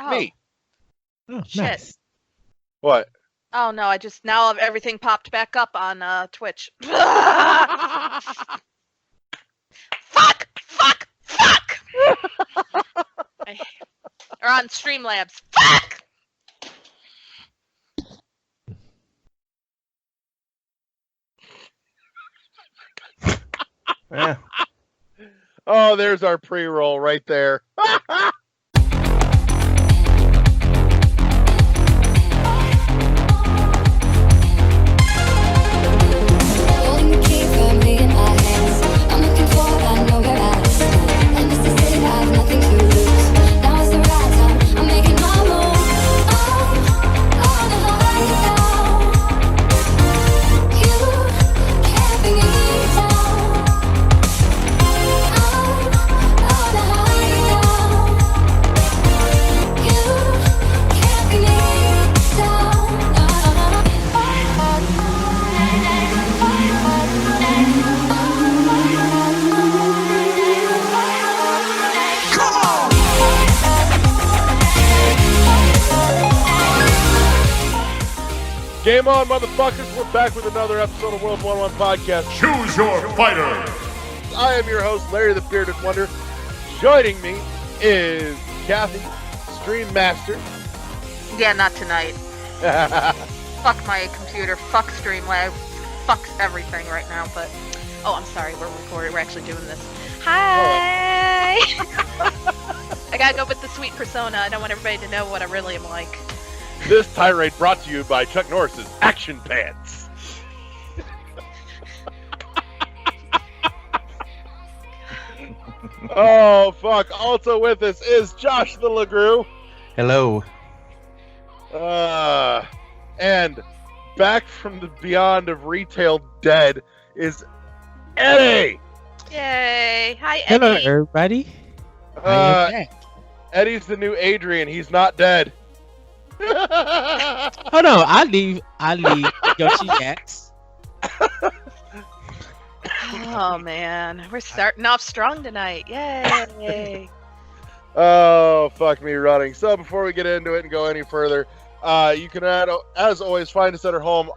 Me. Oh, Shit. nice. What? Oh no, now everything popped back up on Twitch. Fuck! Or on Streamlabs. Fuck! Yeah. Oh, there's our pre-roll right there. Holding the key firmly in my hands. I'm looking forward, I know where I stand. And this is it, I have nothing to lose. Now is the right time, I'm making my move. On the high now. You can't bring me down. On the high now. You can't bring me Game on, motherfuckers. We're back with another episode of World 1-1 Podcast. Choose your fighter. I am your host, Larry the Bearded Wonder. Joining me is Kathy, Stream Master. Yeah, not tonight. Fuck my computer. Fuck Streamlabs. Fuck everything right now. But I'm sorry. We're recording. We're actually doing this. Hi. I gotta go with the sweet persona. I don't want everybody to know what I really am like. This tirade brought to you by Chuck Norris's Action Pants. Oh, fuck. Also with us is Josh the LeGrew. Hello. And back from the beyond of retail dead is Eddie. Yay. Hi, Eddie. Hello, everybody. I am back. Eddie's the new Adrian. He's not dead. Hold on, I leave Yoshi X. Oh, man. We're starting off strong tonight. Yay. Oh, fuck me running. So before we get into it and go any further, you can, as always, find us at our home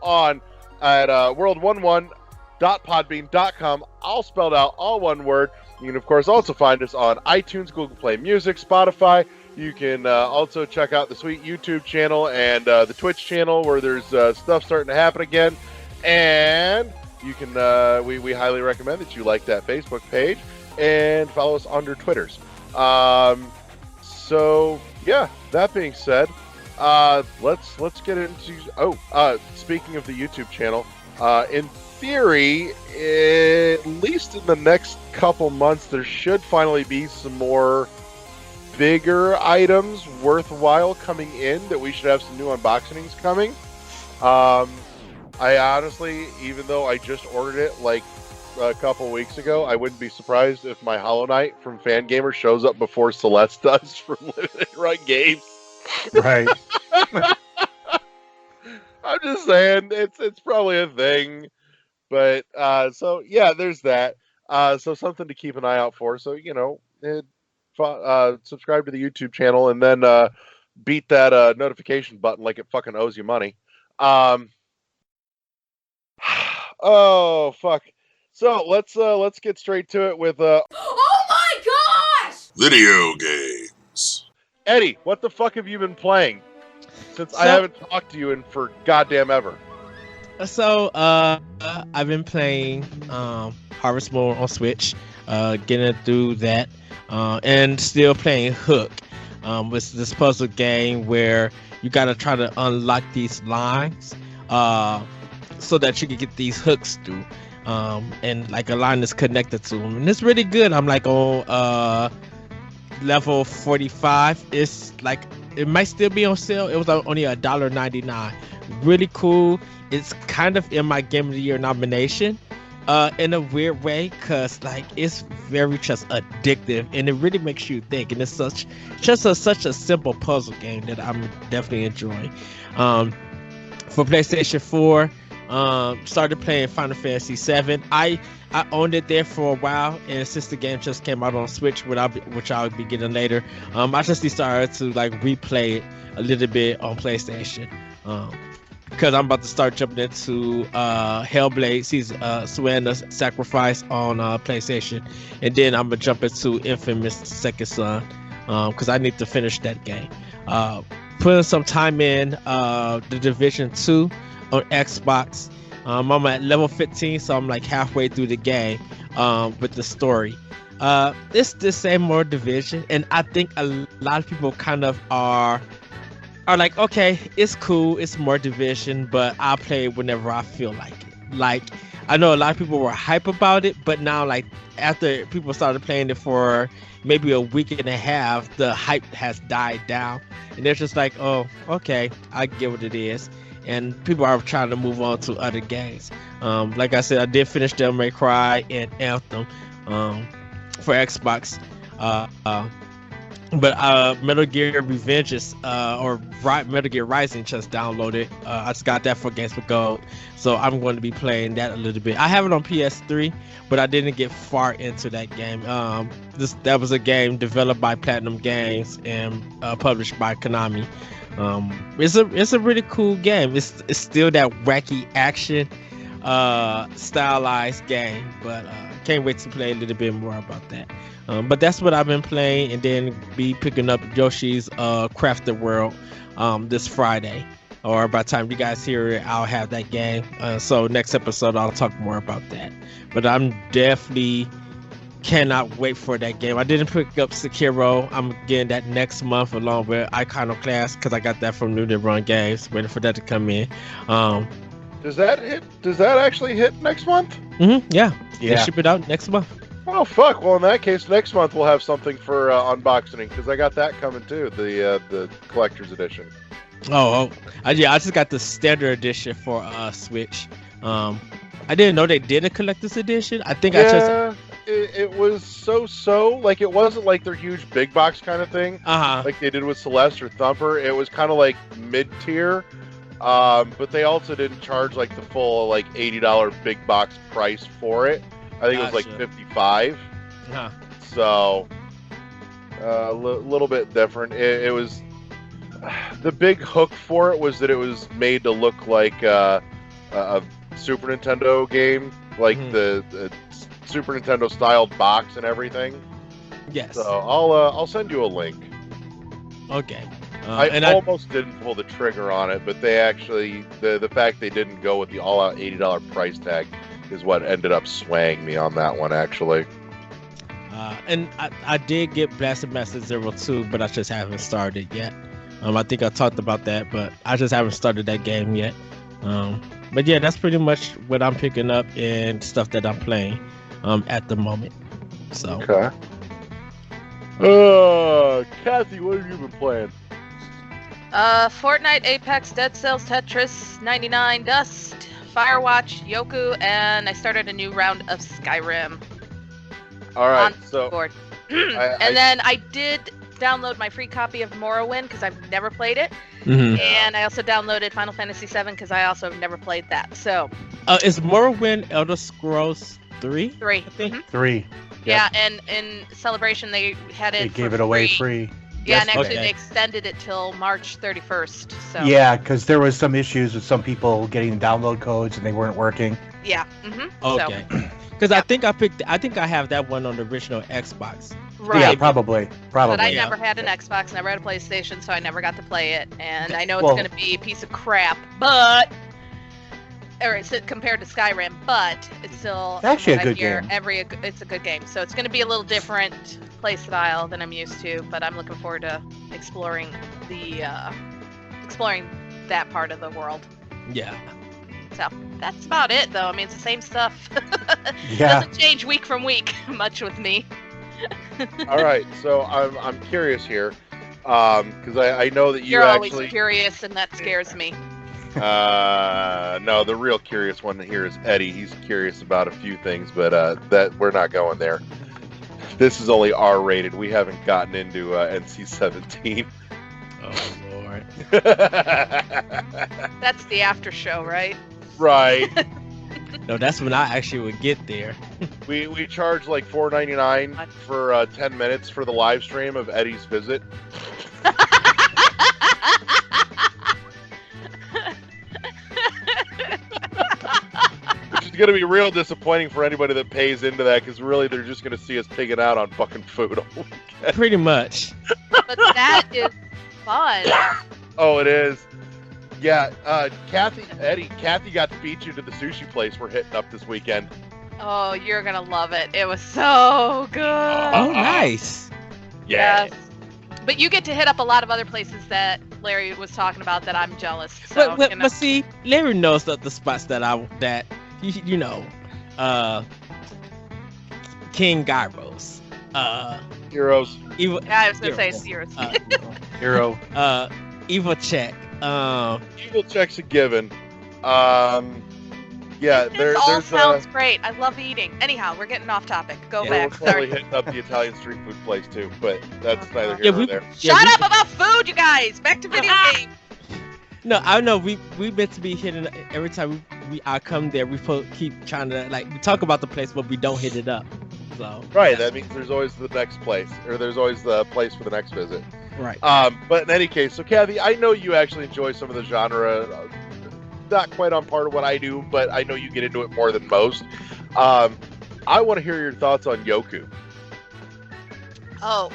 at world11.podbean.com, all spelled out, all one word. You can, of course, also find us on iTunes, Google Play Music, Spotify. You can also check out the sweet YouTube channel and the Twitch channel where there's stuff starting to happen again. And you can, we highly recommend that you like that Facebook page and follow us under Twitters. So yeah, that being said, let's get into, speaking of the YouTube channel, in theory, at least in the next couple months, there should finally be some more bigger items worthwhile coming in that we should have some new unboxings coming. I honestly, even though I just ordered it like a couple weeks ago, I wouldn't be surprised if my Hollow Knight from Fangamer shows up before Celeste does from Limited Run Games. Right. I'm just saying, it's probably a thing. But, so, yeah, there's that. So something to keep an eye out for. So, subscribe to the YouTube channel and then beat that notification button like it fucking owes you money. Oh, fuck. So, let's get straight to it with... Oh my gosh! Video games. Eddie, what the fuck have you been playing? Since I haven't talked to you in for goddamn ever. So, I've been playing Harvest Moon on Switch, getting through that, and still playing Hook. It's this puzzle game where you gotta try to unlock these lines, so that you can get these hooks through. And like a line is connected to them, and it's really good. I'm like on level 45. It's like it might still be on sale. It was only $1.99. Really cool. It's kind of in my Game of the Year nomination, in a weird way, cause like it's very just addictive, and it really makes you think. And it's such a simple puzzle game that I'm definitely enjoying. For PlayStation 4, Started playing Final Fantasy VII. I owned it there for a while, and since the game just came out on Switch, which I'll be getting later, I just decided to like replay it a little bit on PlayStation. Because I'm about to start jumping into Hellblade, Senua's Sacrifice on PlayStation, and then I'm gonna jump into Infamous Second Son, because I need to finish that game. Putting some time in The Division 2 on Xbox. I'm at level 15, so I'm like halfway through the game with the story. It's the same more Division, and I think a lot of people kind of are like, okay, it's cool, it's more Division, but I'll play it whenever I feel like it. Like, I know a lot of people were hype about it, but now, like, after people started playing it for maybe a week and a half, the hype has died down, and they're just like, oh, okay, I get what it is, and people are trying to move on to other games. Like I said, I did finish Devil May Cry and Anthem for Xbox. But Metal Gear Revengeance Metal Gear Rising just downloaded. I just got that for Games with Gold, so I'm going to be playing that a little bit. I have it on PS3, but I didn't get far into that game. That was a game developed by Platinum Games and published by Konami. It's a really cool game. It's still that wacky action stylized game, but can't wait to play a little bit more about that. But that's what I've been playing, and then be picking up Yoshi's Crafted World this Friday. Or by the time you guys hear it, I'll have that game. So next episode, I'll talk more about that. But I'm definitely cannot wait for that game. I didn't pick up Sekiro. I'm getting that next month along with Iconoclast, because I got that from New Run Games. Waiting for that to come in. Does that actually hit next month? Mm-hmm, yeah. They ship it out next month. Oh fuck! Well, in that case, next month we'll have something for unboxing, because I got that coming too, the collector's edition. Yeah, I just got the standard edition for Switch. I didn't know they did a collector's edition. I think it was so. Like, it wasn't like their huge big box kind of thing, like they did with Celeste or Thumper. It was kind of like mid tier, but they also didn't charge like the full like $80 big box price for it. I think it was like $55. So a little bit different. It was the big hook for it was that it was made to look like a Super Nintendo game, like the Super Nintendo styled box and everything. Yes. So I'll send you a link. Okay. I almost didn't pull the trigger on it, but they actually the fact they didn't go with the all-out $80 price tag is what ended up swaying me on that one, actually. And I did get Blasted Master 02, but I just haven't started yet. I think I talked about that, but I just haven't started that game yet. But yeah, that's pretty much what I'm picking up and stuff that I'm playing at the moment. So. Okay. Kathy, what have you been playing? Fortnite, Apex, Dead Cells, Tetris, 99, Dust, Firewatch, Yoku, and I started a new round of Skyrim. All right, on so board. Then I did download my free copy of Morrowind because I've never played it, and I also downloaded Final Fantasy VII because I also have never played that. So, is Morrowind Elder Scrolls 3? 3. I think. 3. Yeah, and in Celebration they had it. They gave it away free. Yeah, and actually they extended it till March 31st. So. Yeah, because there was some issues with some people getting download codes and they weren't working. Yeah. Okay. Because I think I have that one on the original Xbox. Right. Yeah, probably. But I never had an Xbox, never had a PlayStation, so I never got to play it. And I know it's going to be a piece of crap, compared to Skyrim, but it's still actually a good game. It's a good game, so it's going to be a little different play style than I'm used to. But I'm looking forward to exploring that part of the world. Yeah. So that's about it, though. I mean, it's the same stuff. Yeah. Doesn't change week from week much with me. All right, so I'm curious here, because I know that You're always curious, and that scares me. No, the real curious one here is Eddie. He's curious about a few things, but that we're not going there. This is only R-rated. We haven't gotten into NC-17. Oh Lord. That's the after show, right? Right. No, that's when I actually would get there. We charge like $4.99 for 10 minutes for the live stream of Eddie's visit. Which is going to be real disappointing for anybody that pays into that, because really they're just going to see us pigging out on fucking food all weekend. Pretty much. But that is fun. Oh, it is. Yeah, Kathy got to feed you to the sushi place we're hitting up this weekend. Oh, you're gonna love it. It was so good. Oh, nice. Yes. But you get to hit up a lot of other places that Larry was talking about that I'm jealous. So, But see, Larry knows the spots that King Gyros, Heroes. Evil, yeah, I was gonna say Sears. Hero. Evil Check. Evil Check's a given. Yeah, this all there's sounds great. I love eating. Anyhow, we're getting off topic. Go we're back. probably Sorry. hitting up the Italian street food place too, but that's neither Yeah, here nor there. Shut up about food, you guys. Back to video games. No, I know we meant to be hitting every time I come there. We keep trying to we talk about the place, but we don't hit it up. So Right, that means there's always the next place, or there's always the place for the next visit. right. But in any case, so Kathy, I know you actually enjoy some of the genre. Not quite on part of what I do, but I know you get into it more than most. I want to hear your thoughts on Yoku. Oh,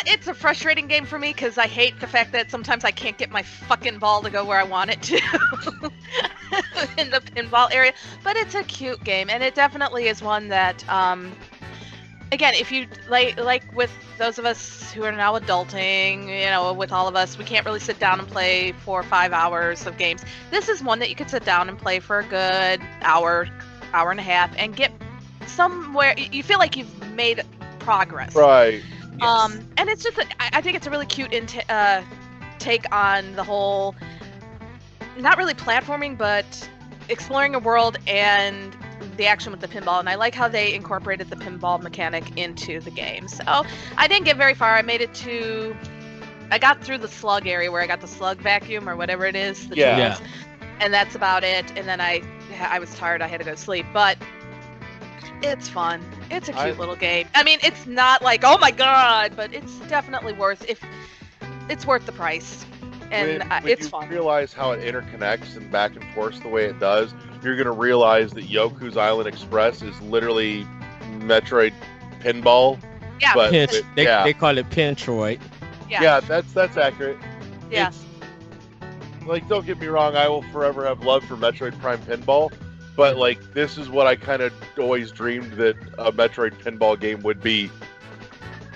it's a frustrating game for me because I hate the fact that sometimes I can't get my fucking ball to go where I want it to in the pinball area. But it's a cute game, and it definitely is one that, again, if you like with those of us who are now adulting, with all of us, we can't really sit down and play 4 or 5 hours of games. This is one that you could sit down and play for a good hour and a half, and get somewhere. You feel like you've made progress. Right. Yes. And it's just, I think it's a really cute take on the whole, not really platforming, but exploring a world and the action with the pinball. And I like how they incorporated the pinball mechanic into the game. So I didn't get very far. I got through the slug area where I got the slug vacuum or whatever it is. Yeah. Tools, and that's about it. And then I was tired. I had to go to sleep. But it's fun. It's a cute little game. I mean, it's not like, oh my god, but it's definitely worth the price. And when it's you fun. realize how it interconnects and back and forth the way it does, you're going to realize that Yoku's Island Express is literally Metroid pinball. Yeah. But They call it Pintroid. Yeah, that's accurate. Yeah. It's, don't get me wrong, I will forever have love for Metroid Prime Pinball, but this is what I kind of always dreamed that a Metroid pinball game would be.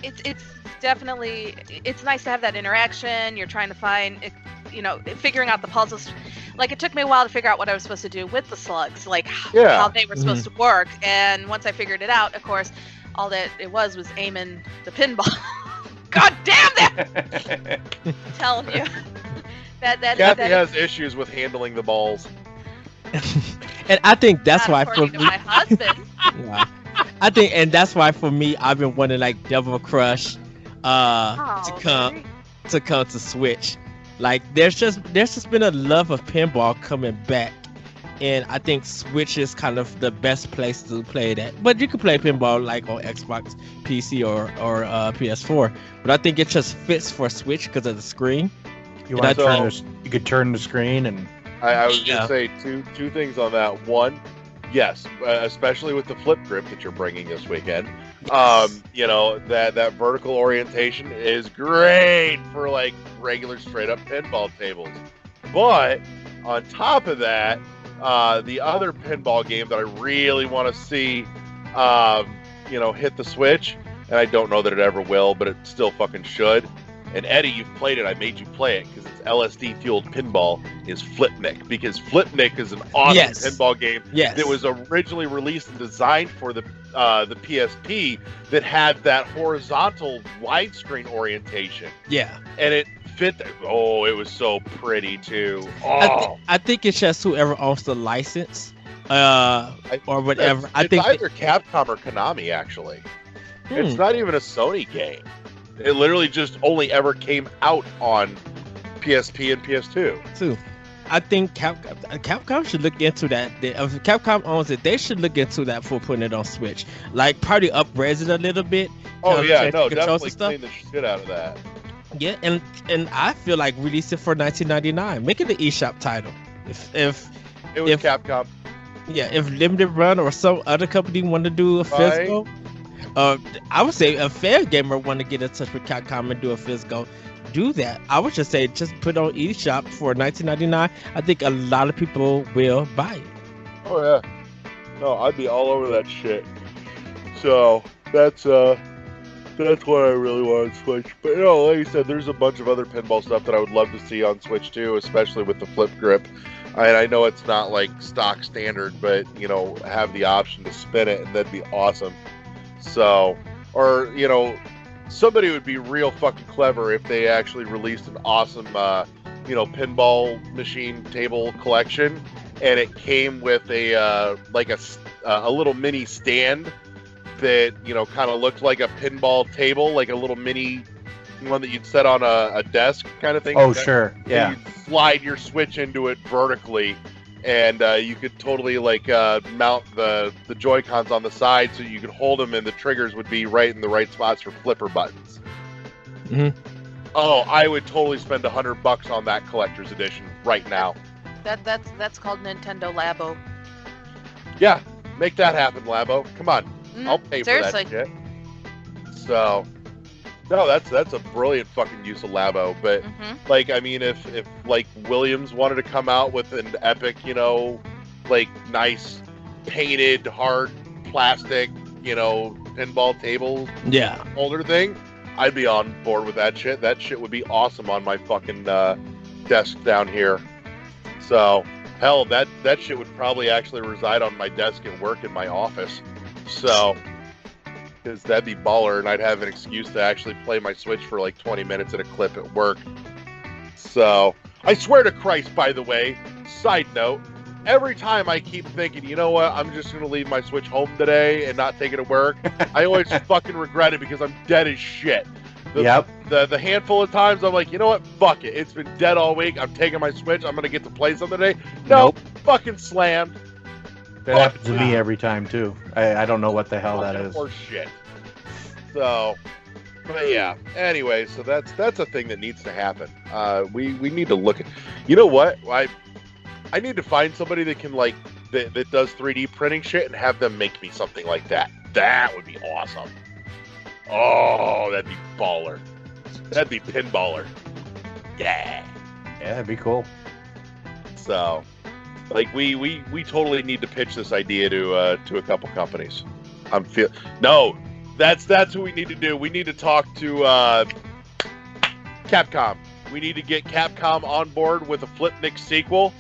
It's definitely, it's nice to have that interaction. You're trying to find, figuring out the puzzles. It took me a while to figure out what I was supposed to do with the slugs, how they were supposed to work. And once I figured it out, of course, all that it was aiming the pinball. God damn that! I'm telling you. Kathy has issues with handling the balls. And I think that's Not why for according to me, my husband. yeah. I think, and that's why for me, I've been wanting Devil Crush Oh, to come to Switch. There's just been a love of pinball coming back, and I think Switch is kind of the best place to play that. But you can play pinball on Xbox, PC, or PS4. But I think it just fits for Switch because of the screen. You could turn the screen and. I was going to say two things on that. One, yes, especially with the flip grip that you're bringing this weekend. That vertical orientation is great for regular straight up pinball tables. But on top of that, the other pinball game that I really want to see, hit the Switch, and I don't know that it ever will, but it still fucking should. And Eddie, you've played it. I made you play it because it's LSD fueled pinball. Is Flipnik, because Flipnik is an awesome pinball game that was originally released and designed for the PSP that had that horizontal widescreen orientation. Yeah, and it fit. Oh, it was so pretty too. Oh, I think it's just whoever owns the license, or whatever. It's either Capcom or Konami. Actually, it's not even a Sony game. It literally just only ever came out on PSP and PS2. too. I think Capcom should look into that. If Capcom owns it, they should look into that for putting it on Switch. Like, probably upgrade it a little bit. Oh kinda yeah, change no, the controls definitely and stuff. clean the shit out of that. Yeah, and I feel like release it for $19.99. Make it an eShop title. If It was If- Capcom. if Limited Run or some other company want to do a Right. physical, I would say a fair gamer want to get in touch with Capcom and do a physical. Do that. I would just say just put on eShop for $19.99. I think a lot of people will buy it. Oh yeah. No, I'd be all over that shit. So that's what I really want on Switch. But like you said, there's a bunch of other pinball stuff that I would love to see on Switch too, especially with the flip grip. I know it's not like stock standard, but have the option to spin it, and that'd be awesome. So, or somebody would be real fucking clever if they actually released an awesome, pinball machine table collection, and it came with a little mini stand that kind of looked like a pinball table, like a little mini one that you'd set on a desk kind of thing. Oh, sure. Yeah. And you'd slide your Switch into it vertically, and you could totally mount the Joy-Cons on the side so you could hold them, and the triggers would be right in the right spots for flipper buttons. Mhm. Oh, I would totally spend $100 on that collector's edition right now. That's called Nintendo Labo. Yeah, make that happen, Labo. Come on, I'll pay Seriously. for that shit. So, no, that's a brilliant fucking use of Labo. But if Williams wanted to come out with an epic, nice painted hard plastic, pinball table Yeah. holder thing, I'd be on board with that shit. That shit would be awesome on my fucking desk down here. So, hell, that shit would probably actually reside on my desk and work in my office. So, because that'd be baller, and I'd have an excuse to actually play my Switch for like 20 minutes at a clip at work. So, I swear to Christ, by the way, side note, every time I keep thinking, you know what, I'm just going to leave my Switch home today and not take it to work, I always fucking regret it because I'm dead as shit. Yep. The handful of times I'm like, you know what, fuck it. It's been dead all week. I'm taking my Switch. I'm going to get to play something today. Nope. Fucking slammed. That happens to me every time too. I don't know what the hell that is. Or shit. So, but yeah. Anyway, so that's a thing that needs to happen. We need to look at. You know what? I need to find somebody that can that does 3D printing shit and have them make me something like that. That would be awesome. Oh, that'd be baller. That'd be pinballer. Yeah. Yeah, that'd be cool. So, we totally need to pitch this idea to a couple companies. That's what we need to do. We need to talk to Capcom. We need to get Capcom on board with a Flipnik sequel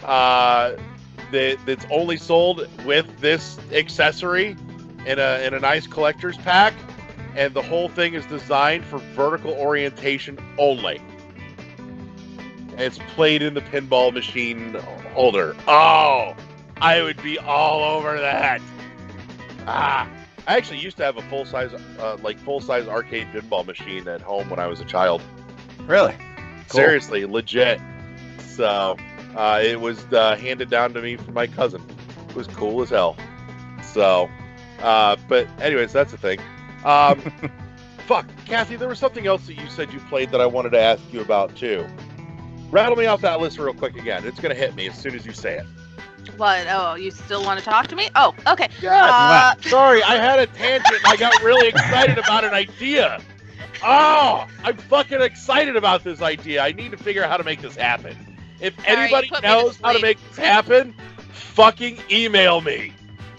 that's only sold with this accessory in a nice collector's pack, and the whole thing is designed for vertical orientation only. And it's played in the pinball machine holder. Oh, I would be all over that. I actually used to have a full-size arcade pinball machine at home when I was a child. Really? Cool. Seriously, legit. So, it was handed down to me from my cousin. It was cool as hell. So, but anyways, that's the thing. Fuck, Kathy, there was something else that you said you played that I wanted to ask you about too. Rattle me off that list real quick again. It's gonna hit me as soon as you say it. What? Oh, you still want to talk to me? Oh, okay. Yes. Sorry, I had a tangent and I got really excited about an idea. Oh, I'm fucking excited about this idea. I need to figure out how to make this happen. If anybody put me knows to how to sleep. make this happen, fucking email me.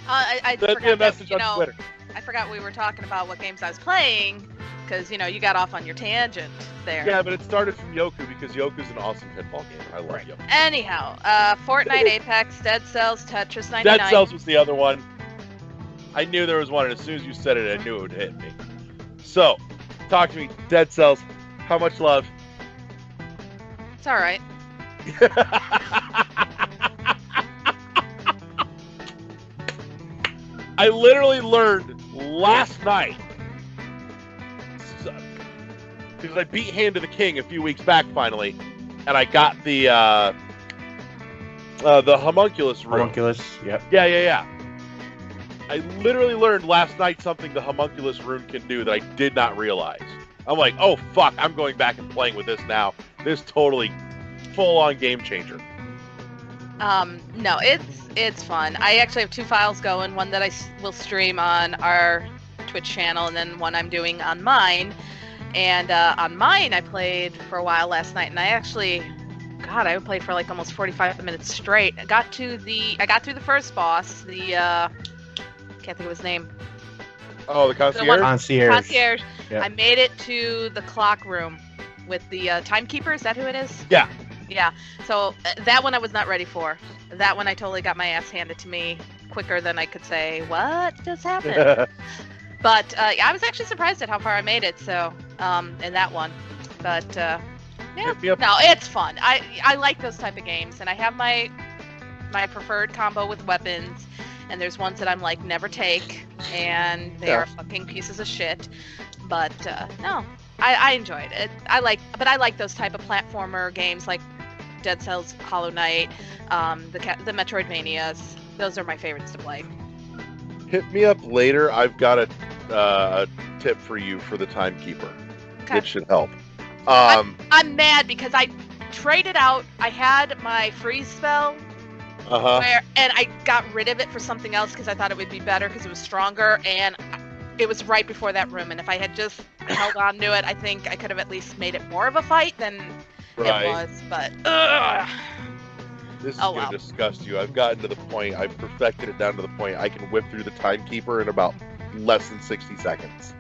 I Send me a forgot message that, on Twitter. I forgot we were talking about what games I was playing, because, you got off on your tangent there. Yeah, but it started from Yoku because Yoku's an awesome pinball game. I love Yoku. Anyhow, Fortnite, Apex, Dead Cells, Tetris 99. Dead Cells was the other one. I knew there was one, and as soon as you said it, I knew it would hit me. So, talk to me. Dead Cells. How much love? It's all right. I literally learned last night, because I beat Hand of the King a few weeks back finally, and I got the homunculus rune. Homunculus. Yep. Yeah. I literally learned last night something the homunculus rune can do that I did not realize. I'm like, oh fuck, I'm going back and playing with this now. This totally full-on game changer. No, it's fun. I actually have 2 files going. One that I will stream on our Twitch channel, and then one I'm doing on mine. And on mine, I played for a while last night, and I played for like almost 45 minutes straight. I got through the first boss. Can't think of his name. Oh, the concierge? Concierge. Yep. I made it to the clock room with the timekeeper. Is that who it is? Yeah. Yeah. So that one I was not ready for. That one I totally got my ass handed to me quicker than I could say, what just happened? But I was actually surprised at how far I made it. So in that one. But yeah, no, it's fun. I like those type of games, and I have my preferred combo with weapons. And there's ones that I'm like, never take, and they are fucking pieces of shit. But no, I enjoyed it. I like those type of platformer games like Dead Cells, Hollow Knight, the Metroidvanias. Those are my favorites to play. Hit me up later. I've got a tip for you for the timekeeper. Okay. It should help. I'm mad because I traded out. I had my freeze spell. And I got rid of it for something else because I thought it would be better because it was stronger, and it was right before that room. And if I had just held on to it, I think I could have at least made it more of a fight than it was. But this is going to disgust you. I've gotten to the point. I've perfected it down to the point I can whip through the timekeeper in about less than 60 seconds.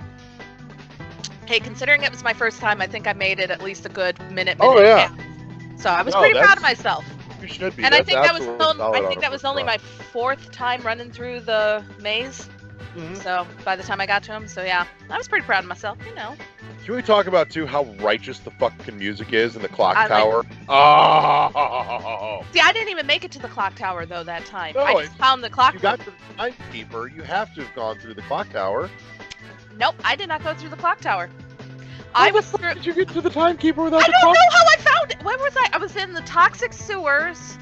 Hey, considering it was my first time, I think I made it at least a good minute. Oh yeah. And a half. So I was pretty proud of myself. You should be. And I think that was only my 4th time running through the maze. Mm-hmm. So by the time I got to him, so yeah, I was pretty proud of myself, you know. Can we talk about too how righteous the fucking music is in the clock I tower? Oh. See, I didn't even make it to the clock tower though that time. No, I just found the clock. You got the timekeeper. You have to have gone through the clock tower. Nope, I did not go through the clock tower. Did you get to the timekeeper without I the don't clock? know how I found it. Where was I? I was in the toxic sewers.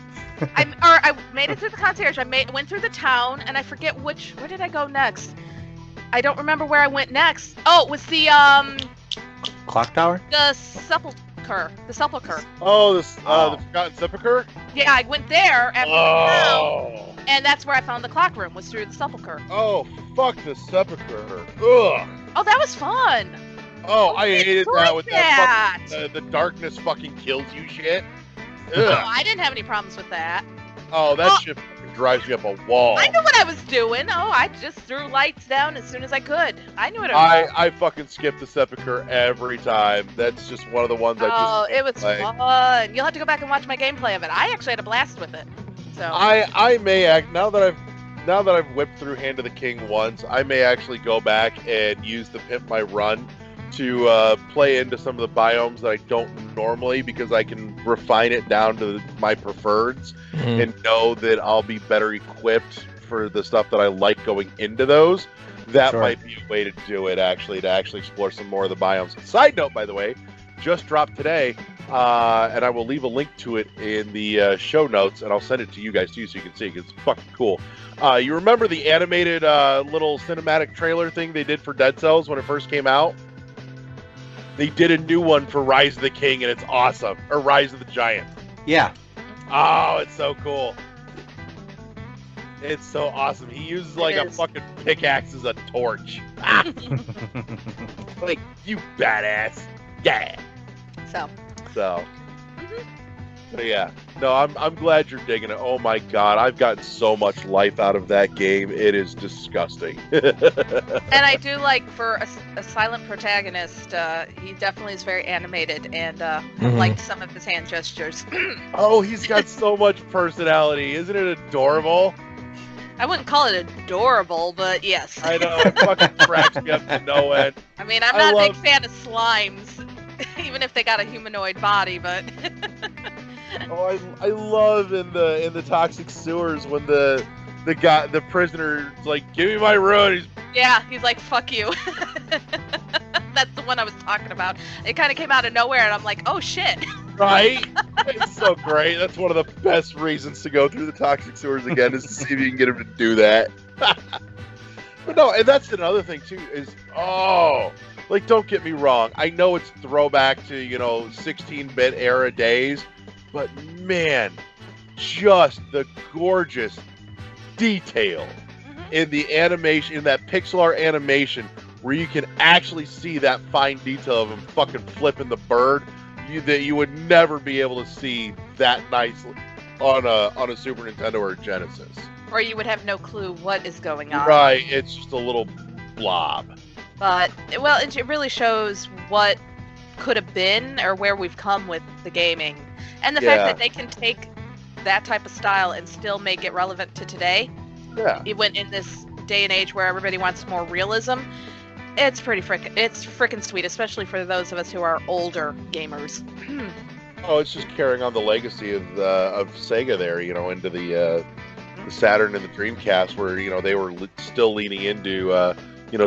I made it through the concierge. Went through the town, and I forget where did I go next? I don't remember where I went next. Oh, it was the Clock tower? The sepulcher. Oh, the Forgotten Sepulcher? Yeah, I went there after the town, and that's where I found the clock room, was through the sepulcher. Oh, fuck the Sepulcher. Ugh. Oh, that was fun. Oh, I hated that with that. the darkness fucking kills you shit. Ugh. Oh, I didn't have any problems with that. Oh, that shit fucking drives me up a wall. I knew what I was doing. Oh, I just threw lights down as soon as I could. I knew what I was doing. I fucking skip the Sepulcher every time. That's just one of the ones it was fun. You'll have to go back and watch my gameplay of it. I actually had a blast with it. So I may act now that I've whipped through Hand of the King once, I may actually go back and use the Pimp My Run to play into some of the biomes that I don't normally, because I can refine it down to my preferreds and know that I'll be better equipped for the stuff that I like going into those. That might be a way to do it, actually, to actually explore some more of the biomes. Side note, by the way, just dropped today, and I will leave a link to it in the show notes, and I'll send it to you guys too so you can see it, because it's fucking cool. You remember the animated little cinematic trailer thing they did for Dead Cells when it first came out? They did a new one for Rise of the King, and it's awesome. Or Rise of the Giant. Yeah. Oh, it's so cool. It's so awesome. He uses like a fucking pickaxe as a torch. Like, you badass. Yeah. So. But yeah. No, I'm glad you're digging it. Oh my god, I've gotten so much life out of that game. It is disgusting. And I do like, for a silent protagonist, he definitely is very animated, and liked some of his hand gestures. Oh, he's got so much personality. Isn't it adorable? I wouldn't call it adorable, but yes. I know, it fucking cracks me up to no end. I mean, I'm not a big fan of slimes, even if they got a humanoid body, but... Oh, I love in the toxic sewers when the prisoner's like, give me my rune. He's like, fuck you. That's the one I was talking about. It kind of came out of nowhere, and I'm like, oh shit. Right? It's so great. That's one of the best reasons to go through the toxic sewers again, is to see if you can get him to do that. But no, and that's another thing too, is, like, don't get me wrong. I know it's throwback to, 16-bit era days, but man, just the gorgeous detail in the animation, in that pixel art animation, where you can actually see that fine detail of him fucking flipping the bird, that you would never be able to see that nicely on a Super Nintendo or a Genesis. Or you would have no clue what is going on. Right, it's just a little blob. But, well, it really shows what could have been, or where we've come with the gaming. And the fact that they can take that type of style and still make it relevant to today. Yeah. Even in this day and age where everybody wants more realism, it's frickin' sweet, especially for those of us who are older gamers. It's just carrying on the legacy of Sega there, into the Saturn and the Dreamcast, where they were still leaning into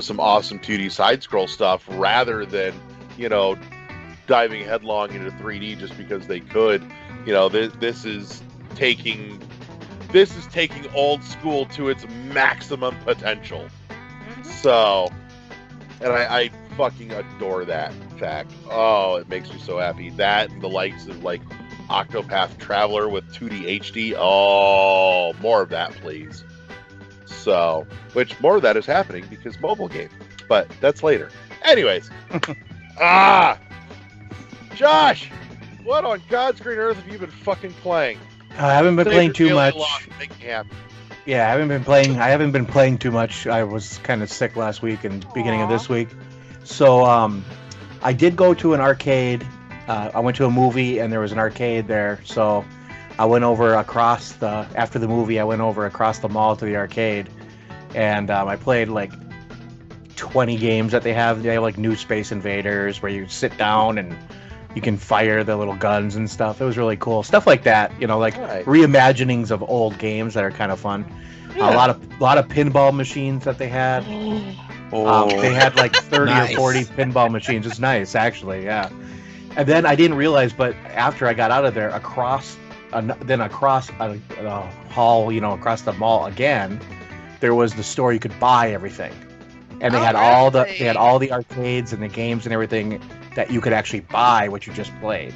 some awesome 2D side-scroll stuff rather than diving headlong into 3D just because they could. This is taking old school to its maximum potential. So, and I fucking adore that fact. Oh, it makes me so happy. That and the likes of like Octopath Traveler with 2D HD. Oh, more of that, please. So, which more of that is happening because mobile game, but that's later. Anyways, Josh, what on God's green earth have you been fucking playing? I haven't been playing too much. Make me happy. Yeah, I haven't been playing too much. I was kind of sick last week and beginning of this week. So I did go to an arcade. I went to a movie and there was an arcade there. So I went over after the movie, I went over across the mall to the arcade. And I played like 20 games that they have. They have like New Space Invaders where you sit down and you can fire the little guns and stuff. It was really cool. Stuff like that, reimaginings of old games that are kind of fun. Yeah. A lot of pinball machines that they had. They had like 30 or 40 pinball machines. It's nice, actually, yeah. And then I didn't realize, but after I got out of there, across a hall, across the mall again, there was the store you could buy everything. And they had all the arcades and the games and everything that you could actually buy what you just played.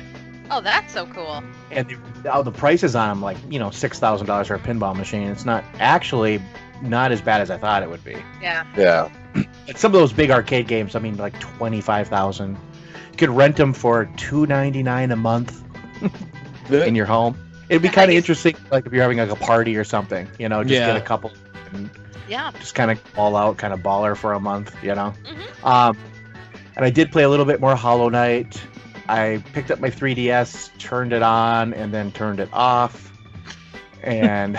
Oh, that's so cool. And the prices on them, like, $6,000 for a pinball machine. It's not as bad as I thought it would be. Yeah. Yeah. Some of those big arcade games, like $25,000. You could rent them for $2.99 a month in your home. It'd be kind of interesting, like if you're having like a party or something, get a couple and just kind of all out, kind of baller for a month, And I did play a little bit more Hollow Knight. I picked up my 3DS, turned it on, and then turned it off. And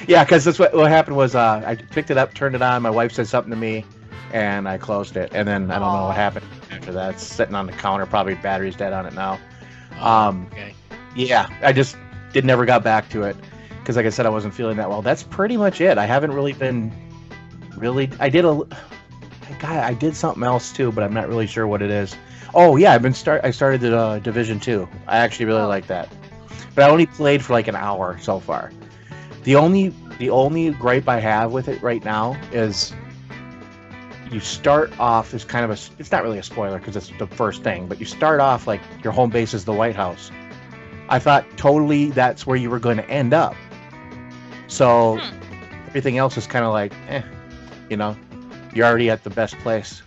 yeah, because that's what happened was I picked it up, turned it on. My wife said something to me, and I closed it. And then I don't know what happened after that. It's sitting on the counter, probably battery's dead on it now. Okay. Yeah, I just never got back to it because, like I said, I wasn't feeling that well. That's pretty much it. I haven't really been I did something else too, but I'm not really sure what it is. Oh yeah, I started the Division 2. I actually really like that, but I only played for like an hour so far. The only gripe I have with it right now is you start off as kind of it's not really a spoiler because it's the first thing, but you start off like your home base is the White House. I thought totally that's where you were going to end up. So everything else is kind of like, you're already at the best place.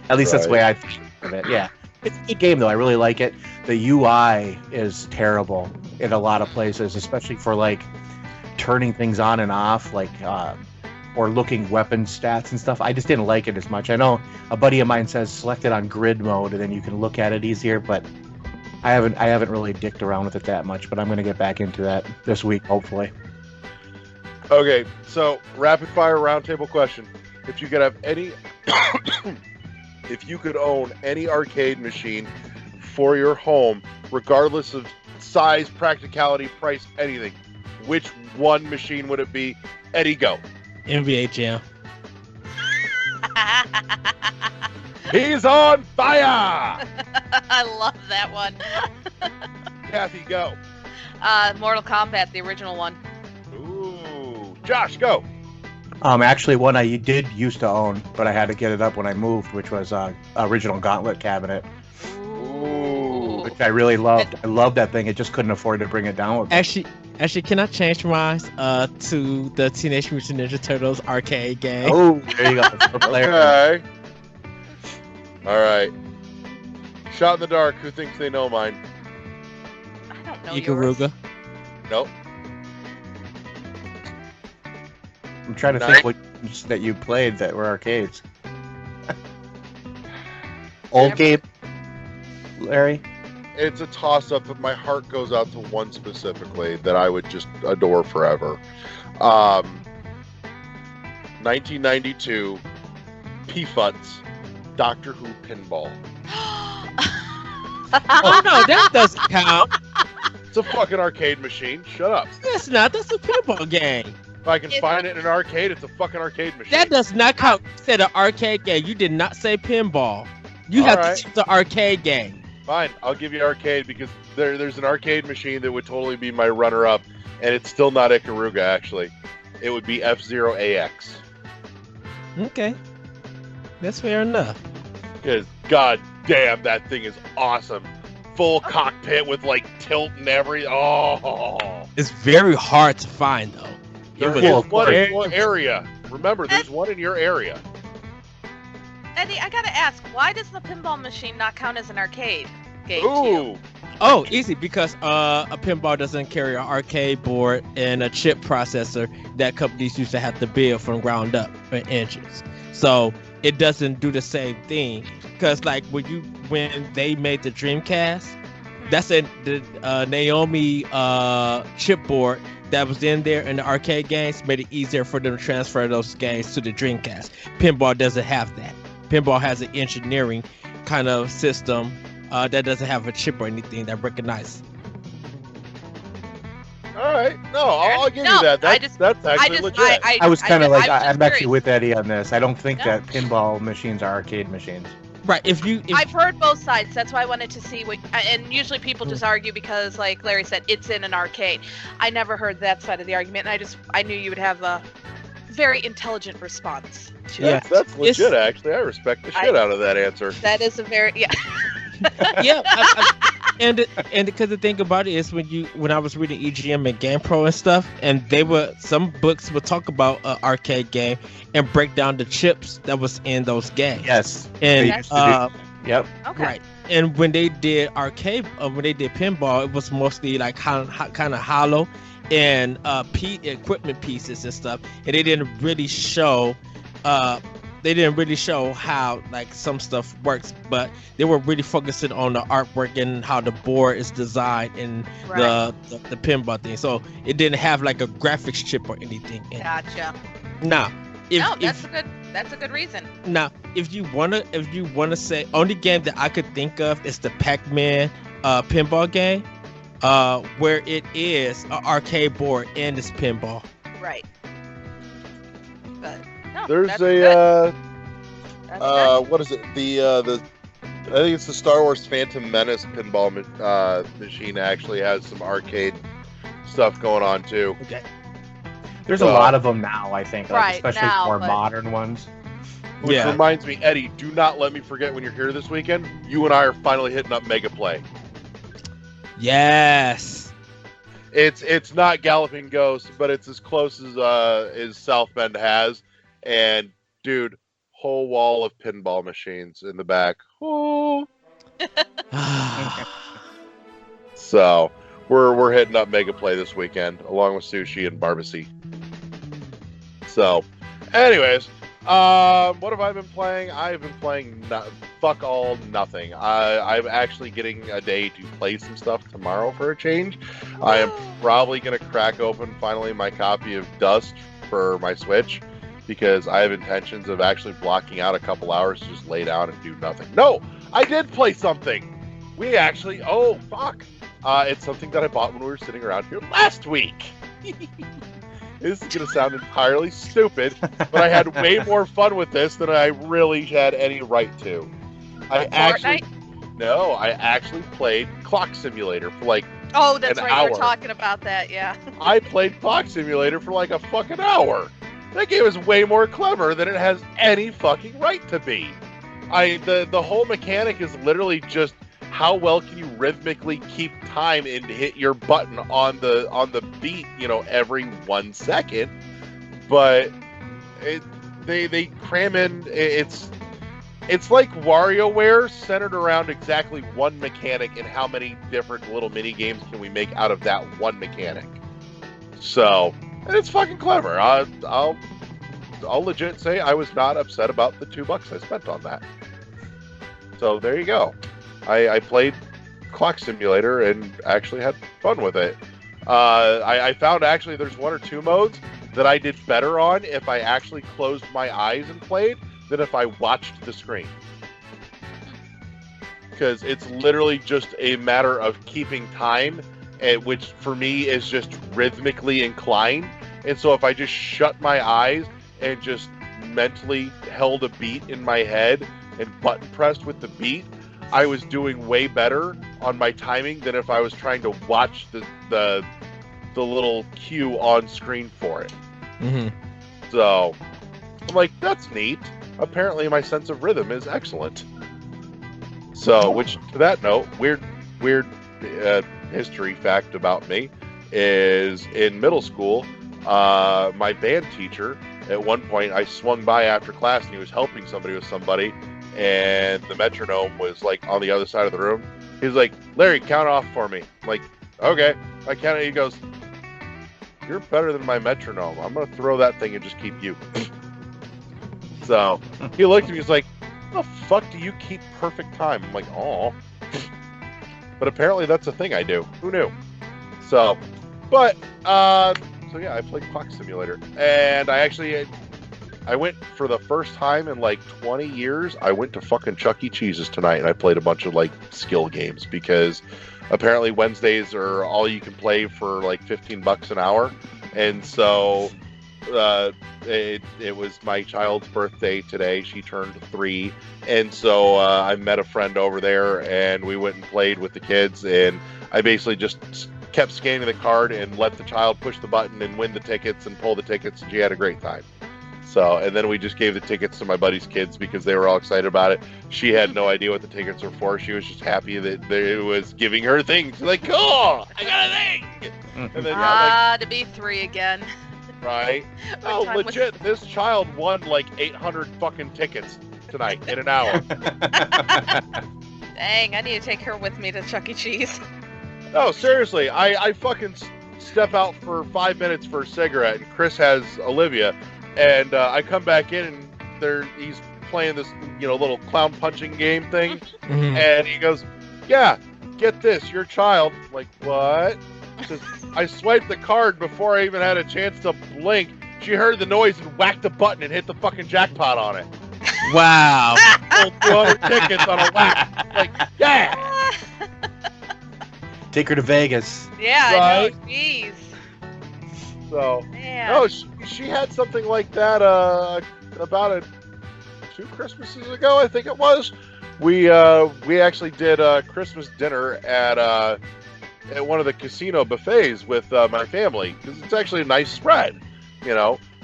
At least that's the way I think of it. Yeah. It's a good game, though. I really like it. The UI is terrible in a lot of places, especially for, like, turning things on and off, like, or looking weapon stats and stuff. I just didn't like it as much. I know a buddy of mine says select it on grid mode, and then you can look at it easier, but I haven't really dicked around with it that much, but I'm going to get back into that this week, hopefully. Okay, so rapid fire roundtable question. If you could have if you could own any arcade machine for your home, regardless of size, practicality, price, anything, which one machine would it be? Eddie, go. NBA Jam. He's on fire. I love that one. Kathy, go. Mortal Kombat, the original one. Ooh, Josh, go. Actually, one I did used to own, but I had to get it up when I moved, which was original Gauntlet cabinet, Ooh. which I really loved. I loved that thing. I just couldn't afford to bring it down with me. Actually, can I change mine to the Teenage Mutant Ninja Turtles arcade game? Oh, there you go. For player. Okay. All right. Shot in the dark. Who thinks they know mine? I don't know yours. Ikaruga. Nope. I'm trying to think what games that you played that were arcades. Old game, Larry? It's a toss-up, but my heart goes out to one specifically that I would just adore forever. 1992, P-Futz, Doctor Who Pinball. Oh no, that doesn't count. It's a fucking arcade machine. Shut up. That's not. That's a pinball game. If I can find it in an arcade, it's a fucking arcade machine. That does not count. You said an arcade game. You did not say pinball. You All have right. to choose the arcade game. Fine, I'll give you arcade because there's an arcade machine that would totally be my runner-up, and it's still not Ikaruga, actually. It would be F-Zero AX. Okay, that's fair enough. Because, god damn, that thing is awesome. Full cockpit with, like, tilt and everything. Oh! It's very hard to find though. There was is one in very- your area. Remember, there's one in your area. Eddie, I gotta ask, why does the pinball machine not count as an arcade game to you? Ooh! Oh, easy, because a pinball doesn't carry an arcade board and a chip processor that companies used to have to build from ground up in inches. So it doesn't do the same thing. Because like when they made the Dreamcast, that's the Naomi chipboard that was in there in the arcade games made it easier for them to transfer those games to the Dreamcast. Pinball doesn't have that. Pinball has an engineering kind of system that doesn't have a chip or anything that recognizes. All right. No, I'll give No, you that. I That's just- actually legit. I was kind of like, I was just I'm actually curious. with Eddie on this. I don't think No. that pinball machines are arcade machines. Right. If I've heard both sides. That's why I wanted to see what. And usually people just argue because, like Larry said, it's in an arcade. I never heard that side of the argument, and I knew you would have a very intelligent response to Yeah. that. That's legit, It's- actually. I respect the shit out of that answer. That is a very yeah, and because the thing about it is when I was reading EGM and GamePro and stuff, and some books would talk about an arcade game and break down the chips that was in those games. Yes. And They used to Yep. Okay. right, and when they did arcade, when they did pinball, it was mostly like kind of hollow and equipment pieces and stuff, and they didn't really show. They didn't really show how like some stuff works, but they were really focusing on the artwork and how the board is designed and Right. the pinball thing. So it didn't have like a graphics chip or anything in it. Gotcha. Now, No, that's a good reason. if you wanna say only game that I could think of is the Pac-Man pinball game, where it is an arcade board and it's pinball. Right. But no, There's that's a good. That's good. what is it? The I think it's the Star Wars Phantom Menace pinball machine actually has some arcade stuff going on too. Okay. There's a lot of them now, I think, like, Right, especially now, more but- modern ones. Which Yeah. reminds me, Eddie, do not let me forget when you're here this weekend. You and I are finally hitting up Mega Play. Yes. It's not Galloping Ghost, but it's as close as South Bend has. And dude, whole wall of pinball machines in the back. Oh. So we're hitting up Mega Play this weekend, along with Sushi and Barbacy. So, anyways, what have I been playing? I've been playing fuck all nothing. I'm actually getting a day to play some stuff tomorrow for a change. I am probably gonna crack open finally my copy of Dust for my Switch, because I have intentions of actually blocking out a couple hours to just lay down and do nothing. No, I did play something. We actually, oh fuck. It's something that I bought when we were sitting around here last week. This is going to sound entirely stupid, but I had way more fun with this than I really had any right to. I actually Fortnite? I actually played Clock Simulator for like Oh, that's an right. You hour. were talking about that. Yeah. I played Clock Simulator for like a fucking hour. That game is way more clever than it has any fucking right to be. The whole mechanic is literally just how well can you rhythmically keep time and hit your button on the beat, every 1 second. But they cram in it's like WarioWare centered around exactly one mechanic and how many different little mini games can we make out of that one mechanic. So, and it's fucking clever. I'll legit say I was not upset about the $2 I spent on that. So there you go. I played Clock Simulator and actually had fun with it. I found actually there's 1 or 2 modes that I did better on if I actually closed my eyes and played than if I watched the screen. Because it's literally just a matter of keeping time, which for me is just rhythmically inclined. And so if I just shut my eyes and just mentally held a beat in my head and button pressed with the beat, I was doing way better on my timing than if I was trying to watch the little cue on screen for it. Mm-hmm. So I'm like, that's neat. Apparently my sense of rhythm is excellent. So, which to that note, weird history fact about me is in middle school, my band teacher, at one point I swung by after class and he was helping somebody with somebody, and the metronome was like on the other side of the room. He was like, Larry, count off for me. I'm like, okay. I counted. He goes, you're better than my metronome. I'm going to throw that thing and just keep you. So he looked at me, he's like, how the fuck do you keep perfect time? I'm like, oh. But apparently that's a thing I do. Who knew? So, but, so yeah, I played Clock Simulator. And I went for the first time in like 20 years, I went to fucking Chuck E. Cheese's tonight and I played a bunch of like skill games because apparently Wednesdays are all you can play for like $15 an hour. And so it was my child's birthday today. She turned 3. And so I met a friend over there and we went and played with the kids. And I basically just kept scanning the card and let the child push the button and win the tickets and pull the tickets. And she had a great time. So, and then we just gave the tickets to my buddy's kids because they were all excited about it. She had no idea what the tickets were for. She was just happy that it was giving her things. She's like, cool, I got a thing. And then, to be 3 again. Right? Oh, legit, this child won like 800 fucking tickets tonight in an hour. Dang, I need to take her with me to Chuck E. Cheese. No, seriously, I fucking step out for 5 minutes for a cigarette, and Chris has Olivia. And I come back in, and he's playing this, little clown punching game thing. Mm-hmm. And he goes, yeah, get this, your child. I'm like, what? Says, I swiped the card before I even had a chance to blink. She heard the noise and whacked the button and hit the fucking jackpot on it. Wow. 200 tickets on a whack. Like, yeah. Take her to Vegas. Yeah, Right? I know. Jeez. So, Man. no, she had something like that about 2 Christmases ago, I think it was. We actually did a Christmas dinner at one of the casino buffets with my family because it's actually a nice spread,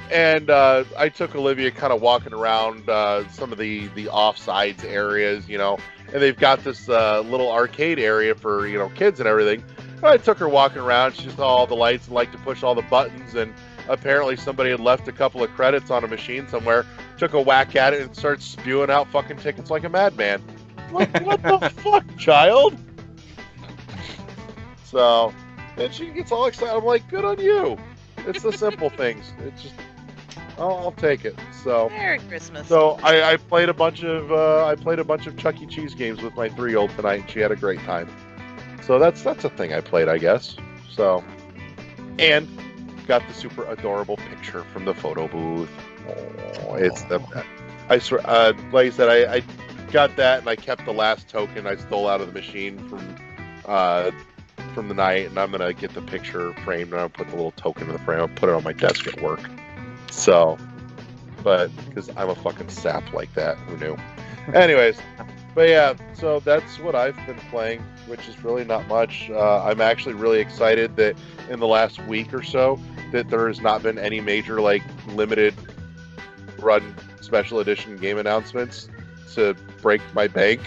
And I took Olivia kind of walking around some of the offsides areas, and they've got this little arcade area for kids and everything. I took her walking around. She saw all the lights and liked to push all the buttons. And apparently somebody had left a couple of credits on a machine somewhere, took a whack at it, and started spewing out fucking tickets like a madman. Like, what the fuck, child? So, and she gets all excited. I'm like, good on you. It's the simple things. It's just, I'll take it. So, Merry Christmas. So I played a bunch of Chuck E. Cheese games with my 3-year-old tonight, and she had a great time. So that's a thing I played, I guess. So, and got the super adorable picture from the photo booth. Oh, it's the I swear, like I said, I got that and I kept the last token I stole out of the machine from the night, and I'm gonna get the picture framed and I'll put the little token in the frame. I'll put it on my desk at work. So, but because I'm a fucking sap like that, who knew? Anyways. But yeah, so that's what I've been playing, which is really not much. I'm actually really excited that in the last week or so that there has not been any major like limited run special edition game announcements to break my bank.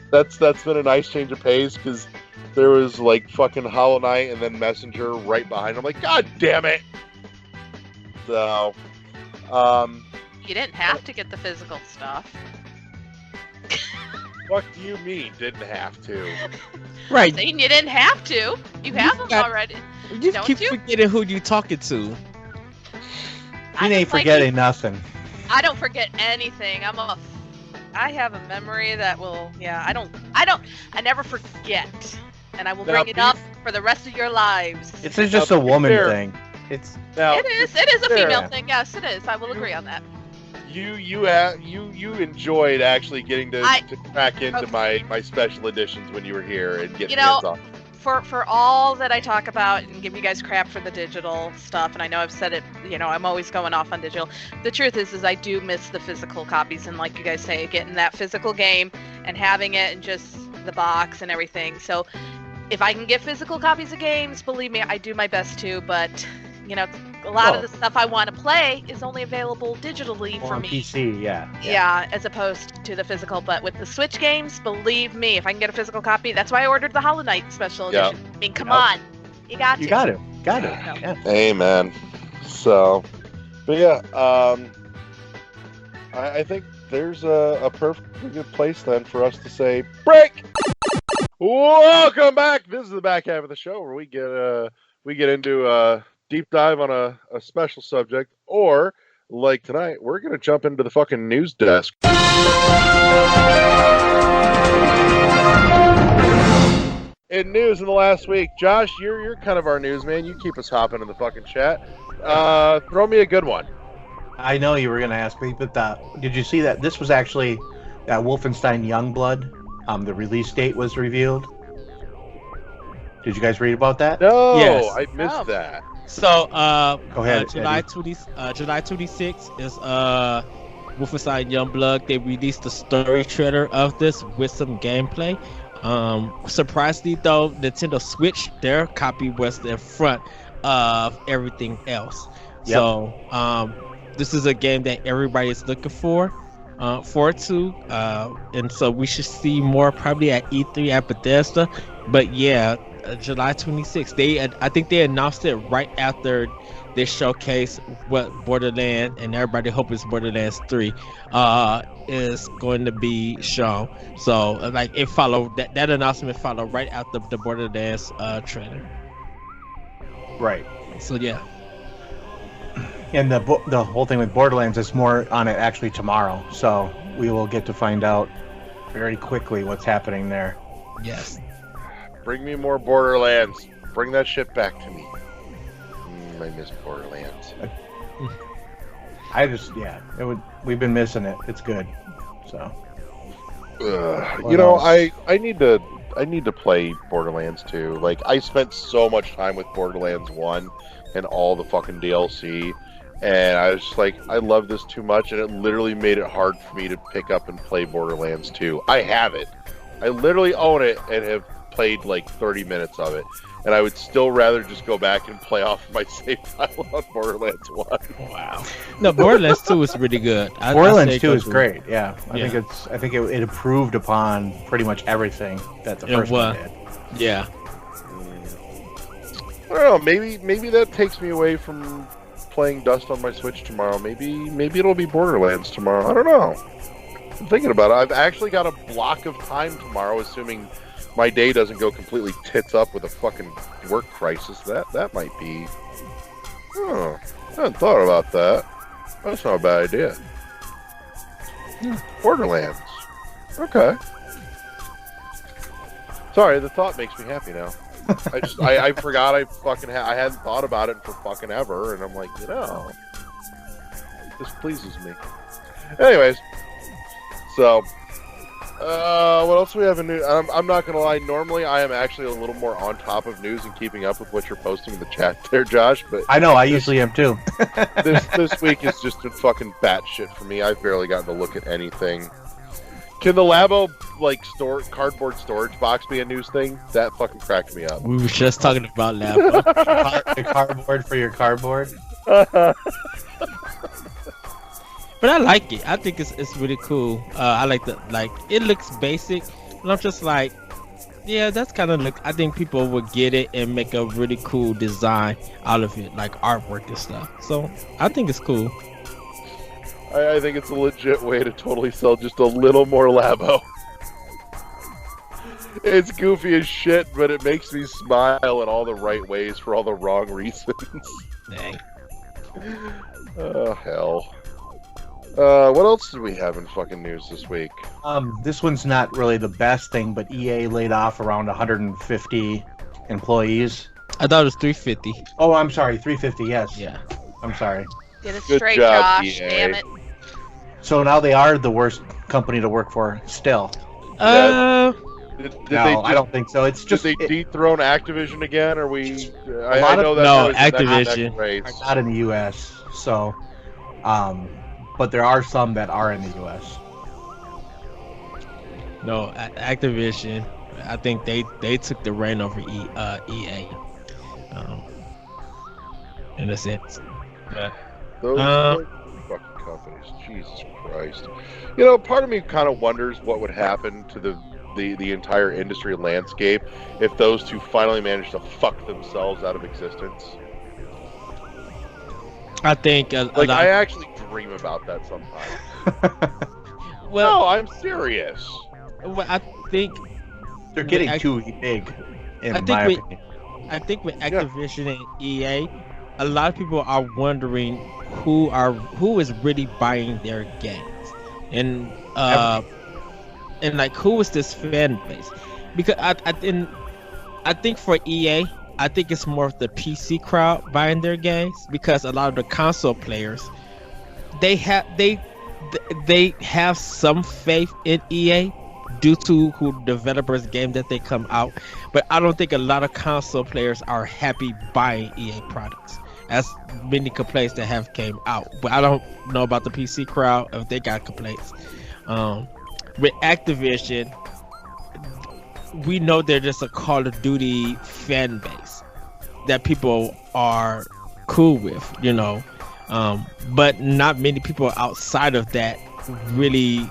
That's been a nice change of pace because there was like fucking Hollow Knight and then Messenger right behind. I'm like, God damn it! So, You didn't have to get the physical stuff. what do you mean didn't have to? Right. Saying you didn't have to. You have them got- already. You Don't keep you? forgetting who you talking to. I He ain't just like forgetting nothing. I don't forget anything. I have a memory that will. Yeah. I never forget, and I will Now, bring it up for the rest of your lives. It's just Now, a to be woman fair- thing. It's Now, It is a fair. female thing. Yes, it is. I will agree on that. you enjoyed actually getting to crack into Okay. my special editions when you were here and getting You know, hands on. For all that I talk about and give you guys crap for the digital stuff, and I know I've said it, I'm always going off on digital. The truth is I do miss the physical copies, and like you guys say, getting that physical game and having it and just the box and everything. So if I can get physical copies of games, believe me, I do my best to, but a lot of the stuff I want to play is only available digitally for on me. PC, yeah. Yeah, as opposed to the physical. But with the Switch games, believe me, if I can get a physical copy, that's why I ordered the Hollow Knight special Yeah. edition. I mean, come Yep. on, you got You to. got it. Got it. Yeah. Yeah. Amen. So, but yeah, I think there's a perfectly good place then for us to say break. Welcome back. This is the back half of the show where we get into a deep dive on a special subject, or like tonight, we're gonna jump into the fucking news desk. In news in the last week, Josh, you're kind of our newsman. You keep us hopping in the fucking chat. Throw me a good one. I know you were going to ask me, but did you see that this was actually that Wolfenstein Youngblood? The release date was revealed. Did you guys read about that? No, Yes. I missed Oh. that. So, Go ahead, July Eddie. 26th is Wolfenstein Youngblood. They released the story trailer of this with some gameplay. Surprisingly though, Nintendo Switch, their copy was in front of everything else. Yep. So, this is a game that everybody is looking forward to, and so we should see more probably at E3 at Bethesda. But yeah, July 26th. I think they announced it right after they showcased what Borderlands, and everybody hope it's Borderlands 3 is going to be shown. So like it followed that announcement followed right after the Borderlands trailer. Right. So yeah. And the whole thing with Borderlands is more on it actually tomorrow. So we will get to find out very quickly what's happening there. Yes. Bring me more Borderlands. Bring that shit back to me. I miss Borderlands. We've been missing it. It's good. So Ugh. What You know, else? I need to play Borderlands 2. Like, I spent so much time with Borderlands 1 and all the fucking DLC, and I was just like, I love this too much, and it literally made it hard for me to pick up and play Borderlands 2. I have it. I literally own it and have played like 30 minutes of it, and I would still rather just go back and play off my save file on Borderlands 1. Wow. No, Borderlands 2 is really good. I Borderlands say 2 go is through. great. Yeah. Yeah. I think it improved upon pretty much everything that the It first one was. did. Yeah. I don't know. Maybe that takes me away from playing Dust on my Switch tomorrow. Maybe it'll be Borderlands tomorrow. I don't know. I'm thinking about it. I've actually got a block of time tomorrow, assuming my day doesn't go completely tits up with a fucking work crisis. That might be. Oh, I hadn't thought about that. That's not a bad idea. Borderlands. Okay. Sorry, the thought makes me happy now. I forgot I hadn't thought about it for fucking ever, and I'm like, this pleases me. Anyways, so what else do we have in news? I'm not gonna lie. Normally, I am actually a little more on top of news and keeping up with what you're posting in the chat there, Josh. But I know. I usually am too. this week has just been fucking batshit for me. I've barely gotten to look at anything. Can the Labo cardboard storage box be a news thing? That fucking cracked me up. We were just talking about Labo. The cardboard for your cardboard. But I like it. I think it's really cool. I like it looks basic, and I'm just like, yeah, that's kind of look. I think people would get it and make a really cool design out of it, like artwork and stuff. So I think it's cool. I think it's a legit way to totally sell just a little more Labo. It's goofy as shit, but it makes me smile in all the right ways for all the wrong reasons. Dang. Oh, hell. What else do we have in fucking news this week? This one's not really the best thing, but EA laid off around 150 employees. I thought it was 350. Oh, I'm sorry, 350. Yes. Yeah. I'm sorry. Get it Good straight, job, Josh. EA. Damn it. So now they are the worst company to work for. Still. Did No, I don't think so. It's just Did they dethrone Activision again? Or we? lot I of- know that No, that's the Activision. next race. not in the U.S. So, but there are some that are in the U.S. No, Activision. I think they took the reign over EA. In a sense. Those Uh, fucking companies. Jesus Christ. You know, part of me kind of wonders what would happen to the entire industry landscape if those two finally managed to fuck themselves out of existence. I think a Like, lot. I actually dream about that sometimes. well, No, I'm serious. I think They're getting Act- too big, in I think my we- opinion. I think with Activision and EA, a lot of people are wondering who is really buying their games, and like who is this fan base? Because I think for EA, I think it's more of the PC crowd buying their games, because a lot of the console players, they have some faith in EA due to who developers game that they come out, but I don't think a lot of console players are happy buying EA products, as many complaints that have came out. But I don't know about the PC crowd if they got complaints. With Activision, we know they're just a Call of Duty fan base that people are cool with, but not many people outside of that really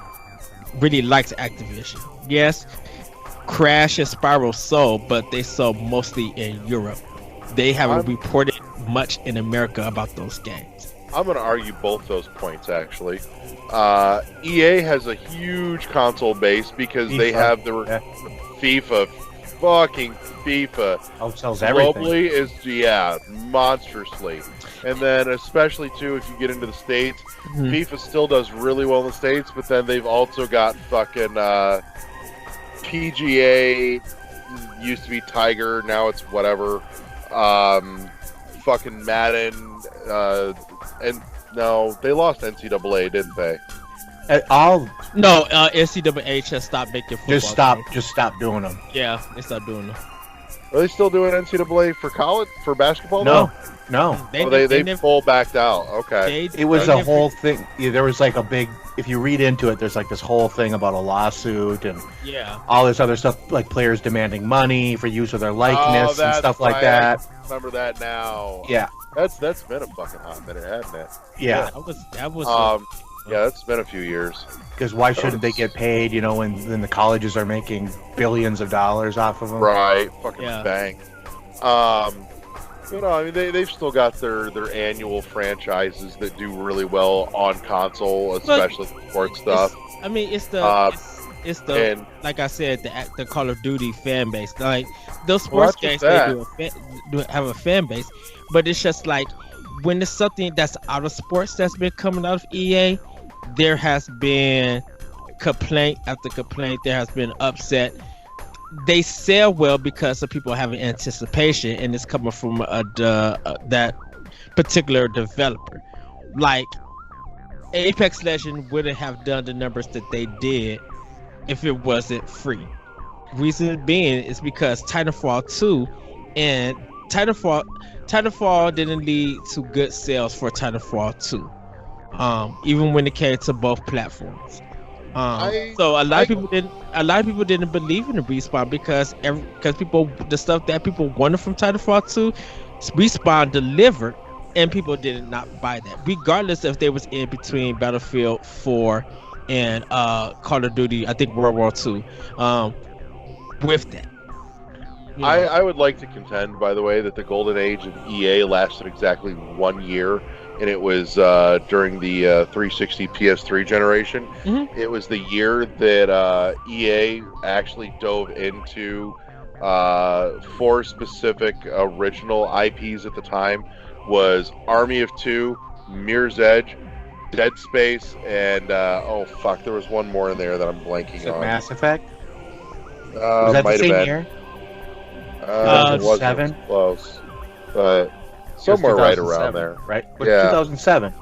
likes Activision. Yes, Crash and Spyro sold, but they sold mostly in Europe. They haven't reported much in America about those games. I'm going to argue both those points, actually. EA has a huge console base because they FIFA, have the yeah. FIFA. Fucking FIFA. Outsells everything. Globally is, monstrously. And then, especially, too, if you get into the States, FIFA still does really well in the States, but then they've also got fucking PGA, used to be Tiger, now it's whatever. Fucking Madden, and no, they lost NCAA, didn't they? I'll No, NCAA just stopped making football games. just stop doing them. Yeah, they stopped doing them. Are they still doing NCAA for college, for basketball? No, now? no. They never- full backed out. Okay. they- It was they a never- whole thing. Yeah, there was like a big. If you read into it, there's like this whole thing about a lawsuit and Yeah. all this other stuff, like players demanding money for use of their likeness and that's stuff like right. that. I remember that now. Yeah, That's been a fucking hot minute, hasn't it? yeah. That was. Yeah, that's been a few years. Because why shouldn't they get paid? When the colleges are making billions of dollars off of them. Right. Fucking Yeah. bang. I mean, they've still got their annual franchises that do really well on console, especially sports stuff. I mean, it's the And like I said, the Call of Duty fan base. Like those Well, sports not just games, they do have a fan base, but it's just like when it's something that's out of sports that's been coming out of EA, there has been complaint after complaint. There has been upset. They sell well because of people having anticipation, and it's coming from that particular developer. Like Apex Legends wouldn't have done the numbers that they did if it wasn't free. Reason being is because Titanfall 2 and Titanfall didn't lead to good sales for Titanfall 2. Even when it came to both platforms. So a lot I- of people didn't believe in the respawn because the stuff that people wanted from Titanfall 2, respawn delivered, and people did not buy that, regardless if they was in between Battlefield 4 and Call of Duty, I think World War 2. With that, you know. I would like to contend, by the way, that the golden age of EA lasted exactly 1 year, and it was during the 360 PS3 generation. Mhm. It was the year that EA actually dove into 4 specific original IPs at the time. Was Army of Two, Mirror's Edge, Dead Space, and oh fuck, there was one more in there that I'm blanking Is it on. Mass Effect? Was that might the have same been. year? It wasn't 2007? close, but It was somewhere right around 2007, there. Right? Was Yeah. 2007.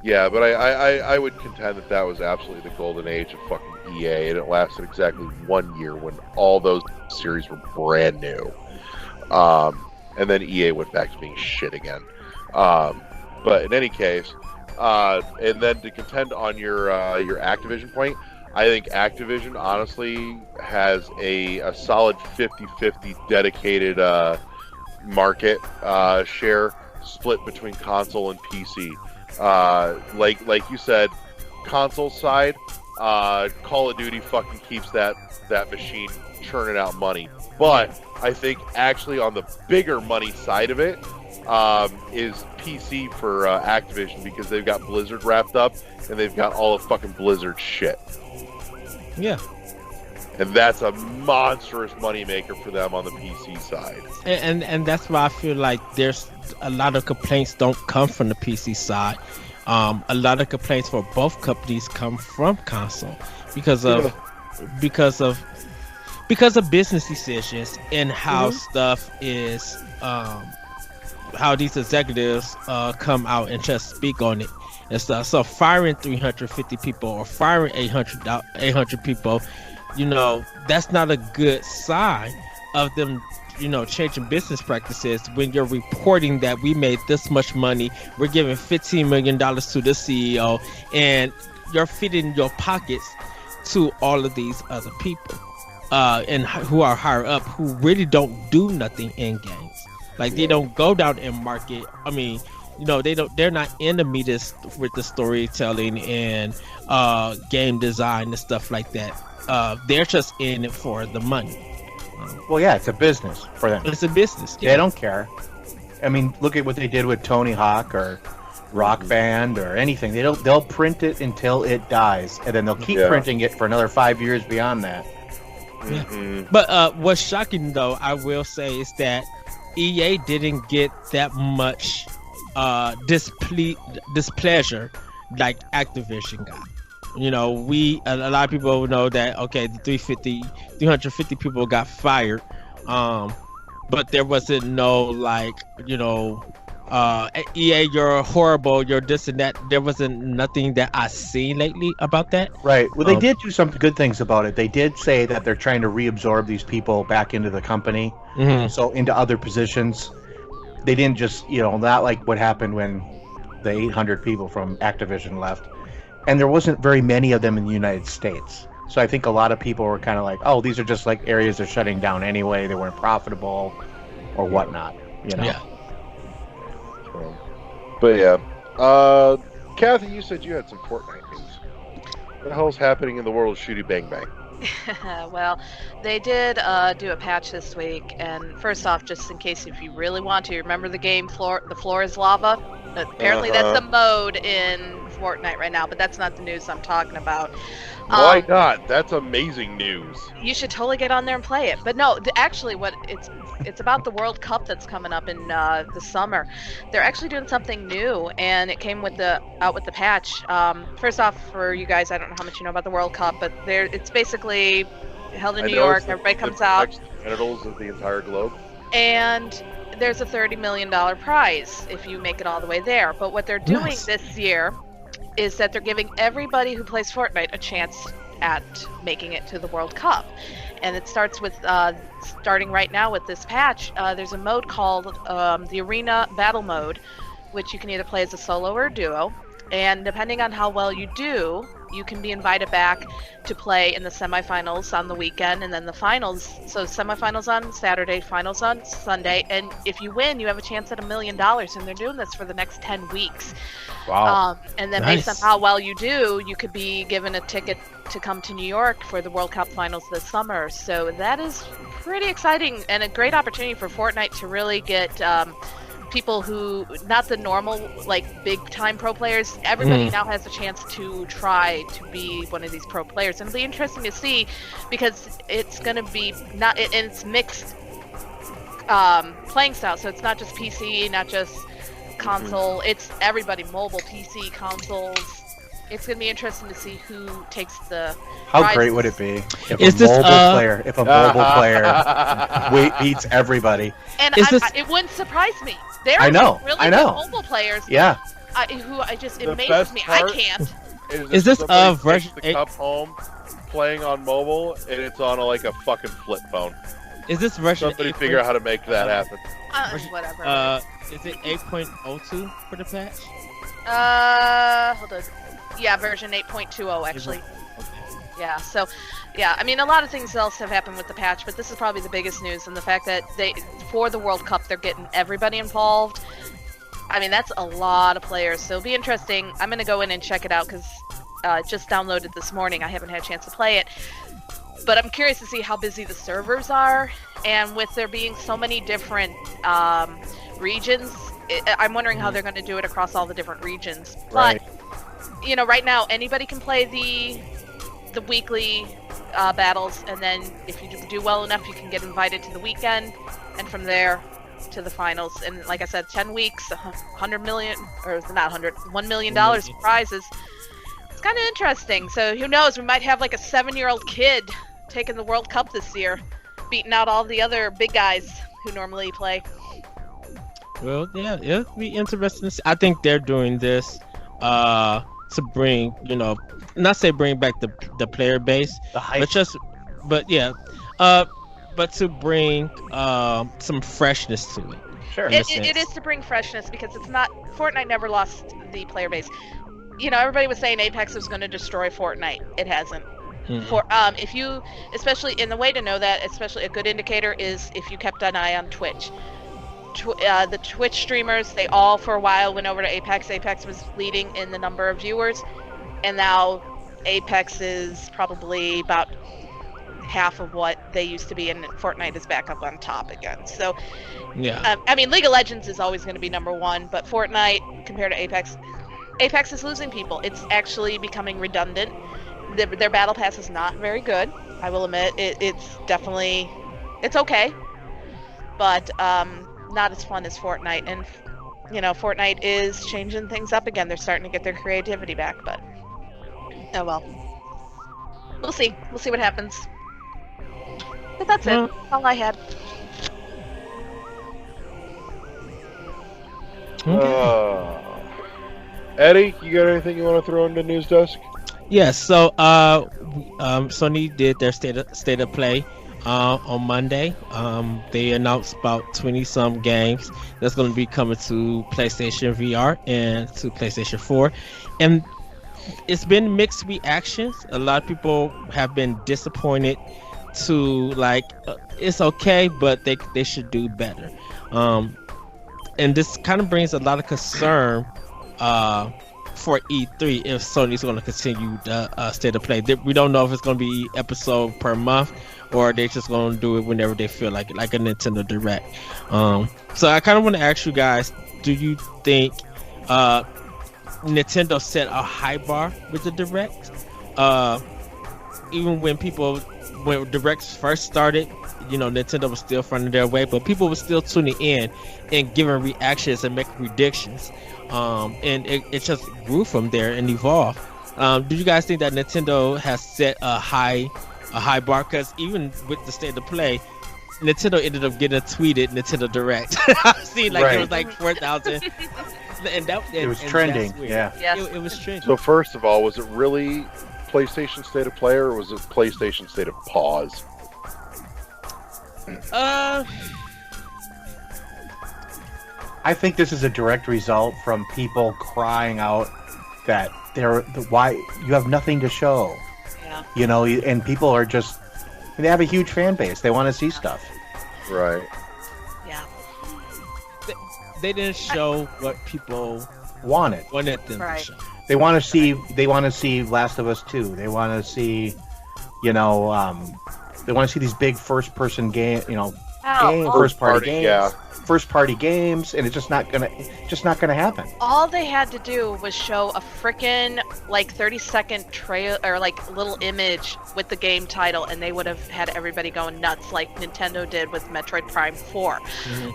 Yeah, but I would contend that was absolutely the golden age of fucking EA, and it lasted exactly 1 year when all those series were brand new. And then EA went back to being shit again. But in any case, and then to contend on your Activision point, I think Activision honestly has a solid 50-50 dedicated market share split between console and PC. Like you said, console side, Call of Duty fucking keeps that machine churning out money. But I think actually on the bigger money side of it is PC for Activision, because they've got Blizzard wrapped up and they've got all of fucking Blizzard shit. Yeah. And that's a monstrous moneymaker for them on the PC side. And that's why I feel like there's a lot of complaints don't come from the PC side. A lot of complaints for both companies come from console because of business decisions and how stuff is, how these executives come out and just speak on it and stuff. So firing 350 people or firing 800 people, that's not a good sign of them, changing business practices when you're reporting that we made this much money, we're giving $15 million to the CEO, and you're feeding your pockets to all of these other people and who are higher up, who really don't do nothing in games. Like, they don't go down and market. I mean, they're not in the media with the storytelling and game design and stuff like that. They're just in it for the money. Well, yeah, it's a business for them. It's a business. They don't care. I mean, look at what they did with Tony Hawk or Rock Band or anything. They'll print it until it dies, and then they'll keep printing it for another 5 years beyond that. Yeah. Mm-hmm. But what's shocking, though, I will say, is that EA didn't get that much displeasure like Activision got. A lot of people know that, okay, the 350 people got fired, but there wasn't no EA, you're horrible, you're this and that. There wasn't nothing that I seen lately about that. Right. Well, they did do some good things about it. They did say that they're trying to reabsorb these people back into the company, so into other positions. They didn't just, not like what happened when the 800 people from Activision left. And there wasn't very many of them in the United States. So I think a lot of people were kind of like, oh, these are just like areas they're shutting down anyway. They weren't profitable or whatnot, Yeah. But yeah. Kathy, you said you had some Fortnite news. What the hell's happening in the world of Shooty Bang Bang? Well, they did do a patch this week, and first off, just in case if you really want to, remember the game The Floor is Lava? Apparently that's the mode in Fortnite right now, but that's not the news I'm talking about. Why not? That's amazing news. You should totally get on there and play it. But no, actually, what it's about the World Cup that's coming up in the summer. They're actually doing something new, and it came out with the patch. First off, for you guys, I don't know how much you know about the World Cup, but it's basically held in New York. Everybody comes out. Genitals of the entire globe. And there's a $30 million prize if you make it all the way there. But what they're doing this year is that they're giving everybody who plays Fortnite a chance at making it to the World Cup. And it starts with, starting right now with this patch, there's a mode called the Arena Battle Mode, which you can either play as a solo or a duo. And depending on how well you do, you can be invited back to play in the semifinals on the weekend, and then the finals. So semifinals on Saturday, finals on Sunday, and if you win, you have a chance at $1 million. And they're doing this for the next 10 weeks. Wow. And then Nice. based on how well you do, you could be given a ticket to come to New York for the World Cup finals this summer. So that is pretty exciting and a great opportunity for Fortnite to really get people who, not the normal, like, big time pro players. Everybody now has a chance to try to be one of these pro players. And it'll be interesting to see, because it's going to be not, and it's mixed playing style. So it's not just PC, not just console, it's everybody, mobile, PC, consoles. It's gonna be interesting to see who takes the How prizes. great would it be if Is a this, mobile player beats everybody? And Is this- it wouldn't surprise me. There I are know, really I know. good mobile players Yeah. who I just The amazes best me. part- I can't. Is this, somebody takes version the 8? cup home playing on mobile and it's on like a fucking flip phone? Is this version? Somebody 8. figure out how to make that happen. Whatever. Is it 8.02 for the patch? Hold on. Yeah, version 8.20 actually. Yeah, so, yeah, I mean, a lot of things else have happened with the patch, but this is probably the biggest news, and the fact that for the World Cup, they're getting everybody involved. I mean, that's a lot of players, so it'll be interesting. I'm going to go in and check it out, because just downloaded this morning. I haven't had a chance to play it. But I'm curious to see how busy the servers are, and with there being so many different regions, I'm wondering how they're going to do it across all the different regions. Right. But, you know, right now, anybody can play the weekly battles, and then if you do well enough, you can get invited to the weekend, and from there to the finals. And like I said, 10 weeks, 100 million, or not 100, $1 million prizes. It's kind of interesting. So who knows? We might have like a 7-year-old kid taking the World Cup this year, beating out all the other big guys who normally play. Well, yeah, it'll be interesting to see. I think they're doing this to bring, not say bring back the player base, The hype. but to bring some freshness to it. Sure. In a It sense. is to bring freshness, because it's not, Fortnite never lost the player base. You know, everybody was saying Apex was going to destroy Fortnite. It hasn't. For if you, especially in the way to know that, especially a good indicator is if you kept an eye on Twitch. The Twitch streamers, they all for a while went over to Apex. Apex was leading in the number of viewers, and now Apex is probably about half of what they used to be, and Fortnite is back up on top again. So, Yeah. I mean, League of Legends is always going to be number one, but Fortnite compared to Apex is losing people. It's actually becoming redundant. Their battle pass is not very good. I will admit it's definitely, it's okay, but not as fun as Fortnite. And Fortnite is changing things up again. They're starting to get their creativity back, but oh well. We'll see. We'll see what happens. But that's it. All I had. Eddie, you got anything you want to throw into news desk? Yes. So, Sony did their state of play on Monday. They announced about 20-some games that's going to be coming to PlayStation VR and to PlayStation 4, and it's been mixed reactions. A lot of people have been disappointed to it's okay, but they should do better. And this kind of brings a lot of concern for E3 if Sony's going to continue the state of play. We don't know if it's going to be episode per month, or they're just going to do it whenever they feel like it, like a Nintendo Direct. So I kind of want to ask you guys, do you think Nintendo set a high bar with the Direct? Even when Directs first started, Nintendo was still finding their way, but people were still tuning in and giving reactions and making predictions. And it just grew from there and evolved. Do you guys think that Nintendo has set a high bar? Because even with the state of play, Nintendo ended up getting a tweeted Nintendo Direct. I've seen it was like 4,000. It was trending. Yeah. Yes. It was trending. So first of all, was it really PlayStation State of Play, or was it PlayStation State of Pause? I think this is a direct result from people crying out that why you have nothing to show. Yeah. You know, and people are just they have a huge fan base. They want to see stuff. Right. Yeah. They didn't show what people Want it. wanted them Right. to show. They want to see. They want to see Last of Us 2. They want to see, you know, they want to see these big first-person game, you know, Hell, first-party games, yeah. first-party games, and it's just not gonna happen. all they had to do was show a frickin' like 30-second trail or like little image with the game title, and they would have had everybody going nuts like Nintendo did with Metroid Prime 4.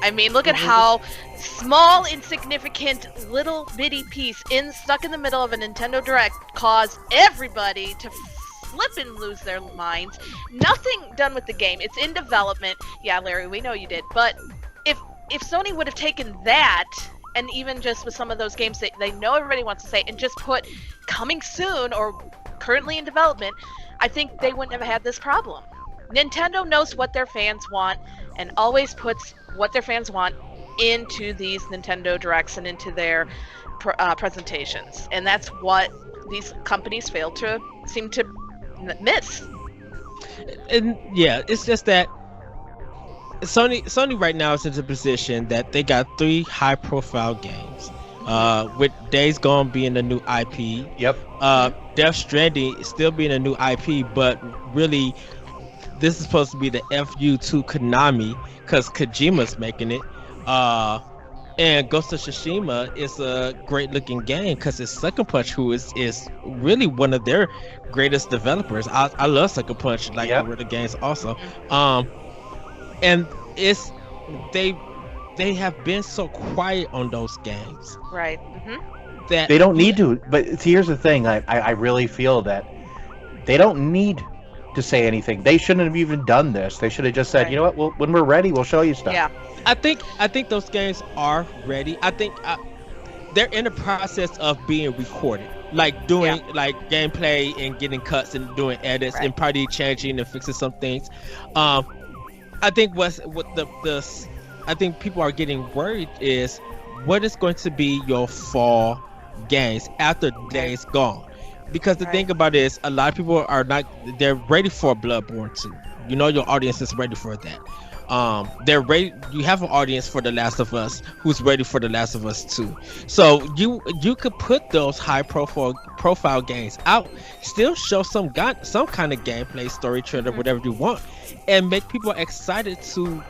I mean, look at how small, insignificant, little bitty piece stuck in the middle of a Nintendo Direct caused everybody to flip and lose their minds. Nothing done with the game. It's in development. Yeah, Larry, we know you did, but if Sony would have taken that, and even just with some of those games that they know everybody wants to say, and just put coming soon or currently in development, I think they wouldn't have had this problem. Nintendo knows what their fans want and always puts what their fans want into these Nintendo Directs and into their presentations. And that's what these companies seem to miss. And yeah, it's just that Sony right now is in the position that they got 3 high-profile games. With Days Gone being a new IP. Yep. Death Stranding still being a new IP, but really, this is supposed to be the FU to Konami because Kojima's making it. And Ghost of Tsushima is a great-looking game because it's Sucker Punch, who is really one of their greatest developers. I love Sucker Punch, like the other games also. And it's they have been so quiet on those games, Right. that They don't need to. But here's the thing: I really feel that they don't need to say anything. They shouldn't have even done this. They should have just said, Right. you know what? When we're ready, we'll show you stuff. Yeah. I think those games are ready. I think they're in the process of being recorded, like doing like gameplay and getting cuts and doing edits and probably changing and fixing some things. I think I think people are getting worried is what is going to be your fall games after Days Gone, because the thing about it is a lot of people are not, they're ready for Bloodborne 2. You know, your audience is ready for that. They're ready. You have an audience for The Last of Us who's ready for The Last of Us 2. So you could put those high profile games out, still show some kind of gameplay, story trailer, whatever you want, and make people excited to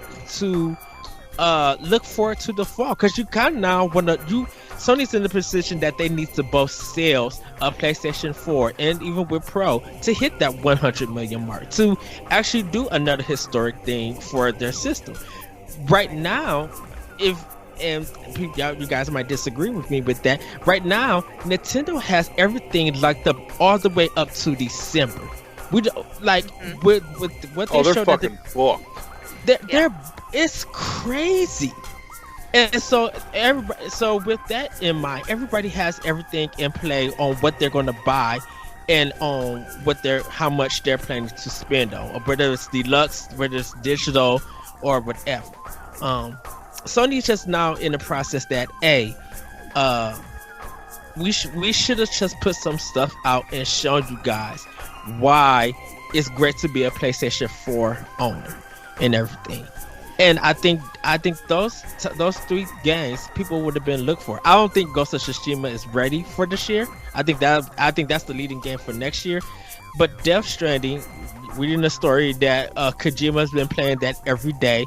look forward to the fall. Because you kind of now Sony's in the position that they need to boast sales of PlayStation 4 and even with Pro to hit that 100 million mark, to actually do another historic thing for their system. Right now, you guys might disagree with me with that. Right now, Nintendo has everything locked up all the way up to December. With what they they're showed, fucking booked. it's crazy. And so with that in mind, everybody has everything in play on what they're going to buy and on how much they're planning to spend on, or whether it's deluxe, whether it's digital, or whatever. Sony's just now in the process that we should have just put some stuff out and shown you guys why it's great to be a PlayStation 4 owner and everything. And I think those 3 games people would have been looked for. I don't think Ghost of Tsushima is ready for this year. I think that's the leading game for next year. But Death Stranding, reading the story that Kojima's been playing that every day.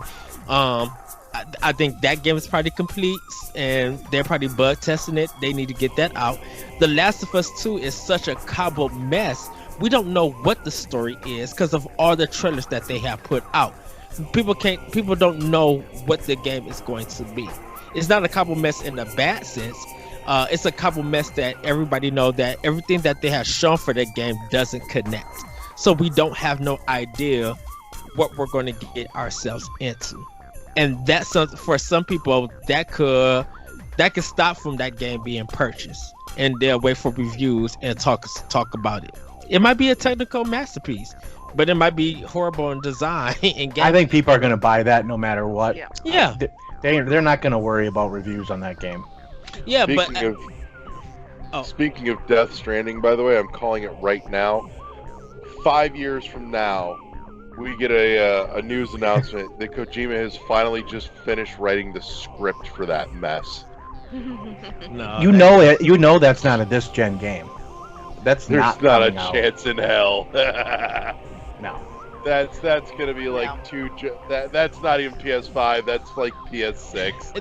I think that game is probably complete, and they're probably bug testing it. They need to get that out. The Last of Us 2 is such a cobbled mess. We don't know what the story is because of all the trailers that they have put out. People don't know what the game is going to be. It's not a cobbled mess in a bad sense. It's a cobbled mess that everybody know that everything that they have shown for that game doesn't connect. So we don't have no idea what we're going to get ourselves into. And that's for some people that could stop from that game being purchased, and they'll wait for reviews and talk about it. It might be a technical masterpiece, but it might be horrible in design and gameplay. I think people are going to buy that no matter what. Yeah. They're not going to worry about reviews on that game. Yeah, Speaking Speaking of Death Stranding, by the way, I'm calling it right now. 5 years from now, we get a news announcement that Kojima has finally just finished writing the script for that mess. No, You know it. You know that's not a this gen game. That's There's not not a coming out. chance in hell. No. That's gonna be like that's not even PS5. That's like PS6.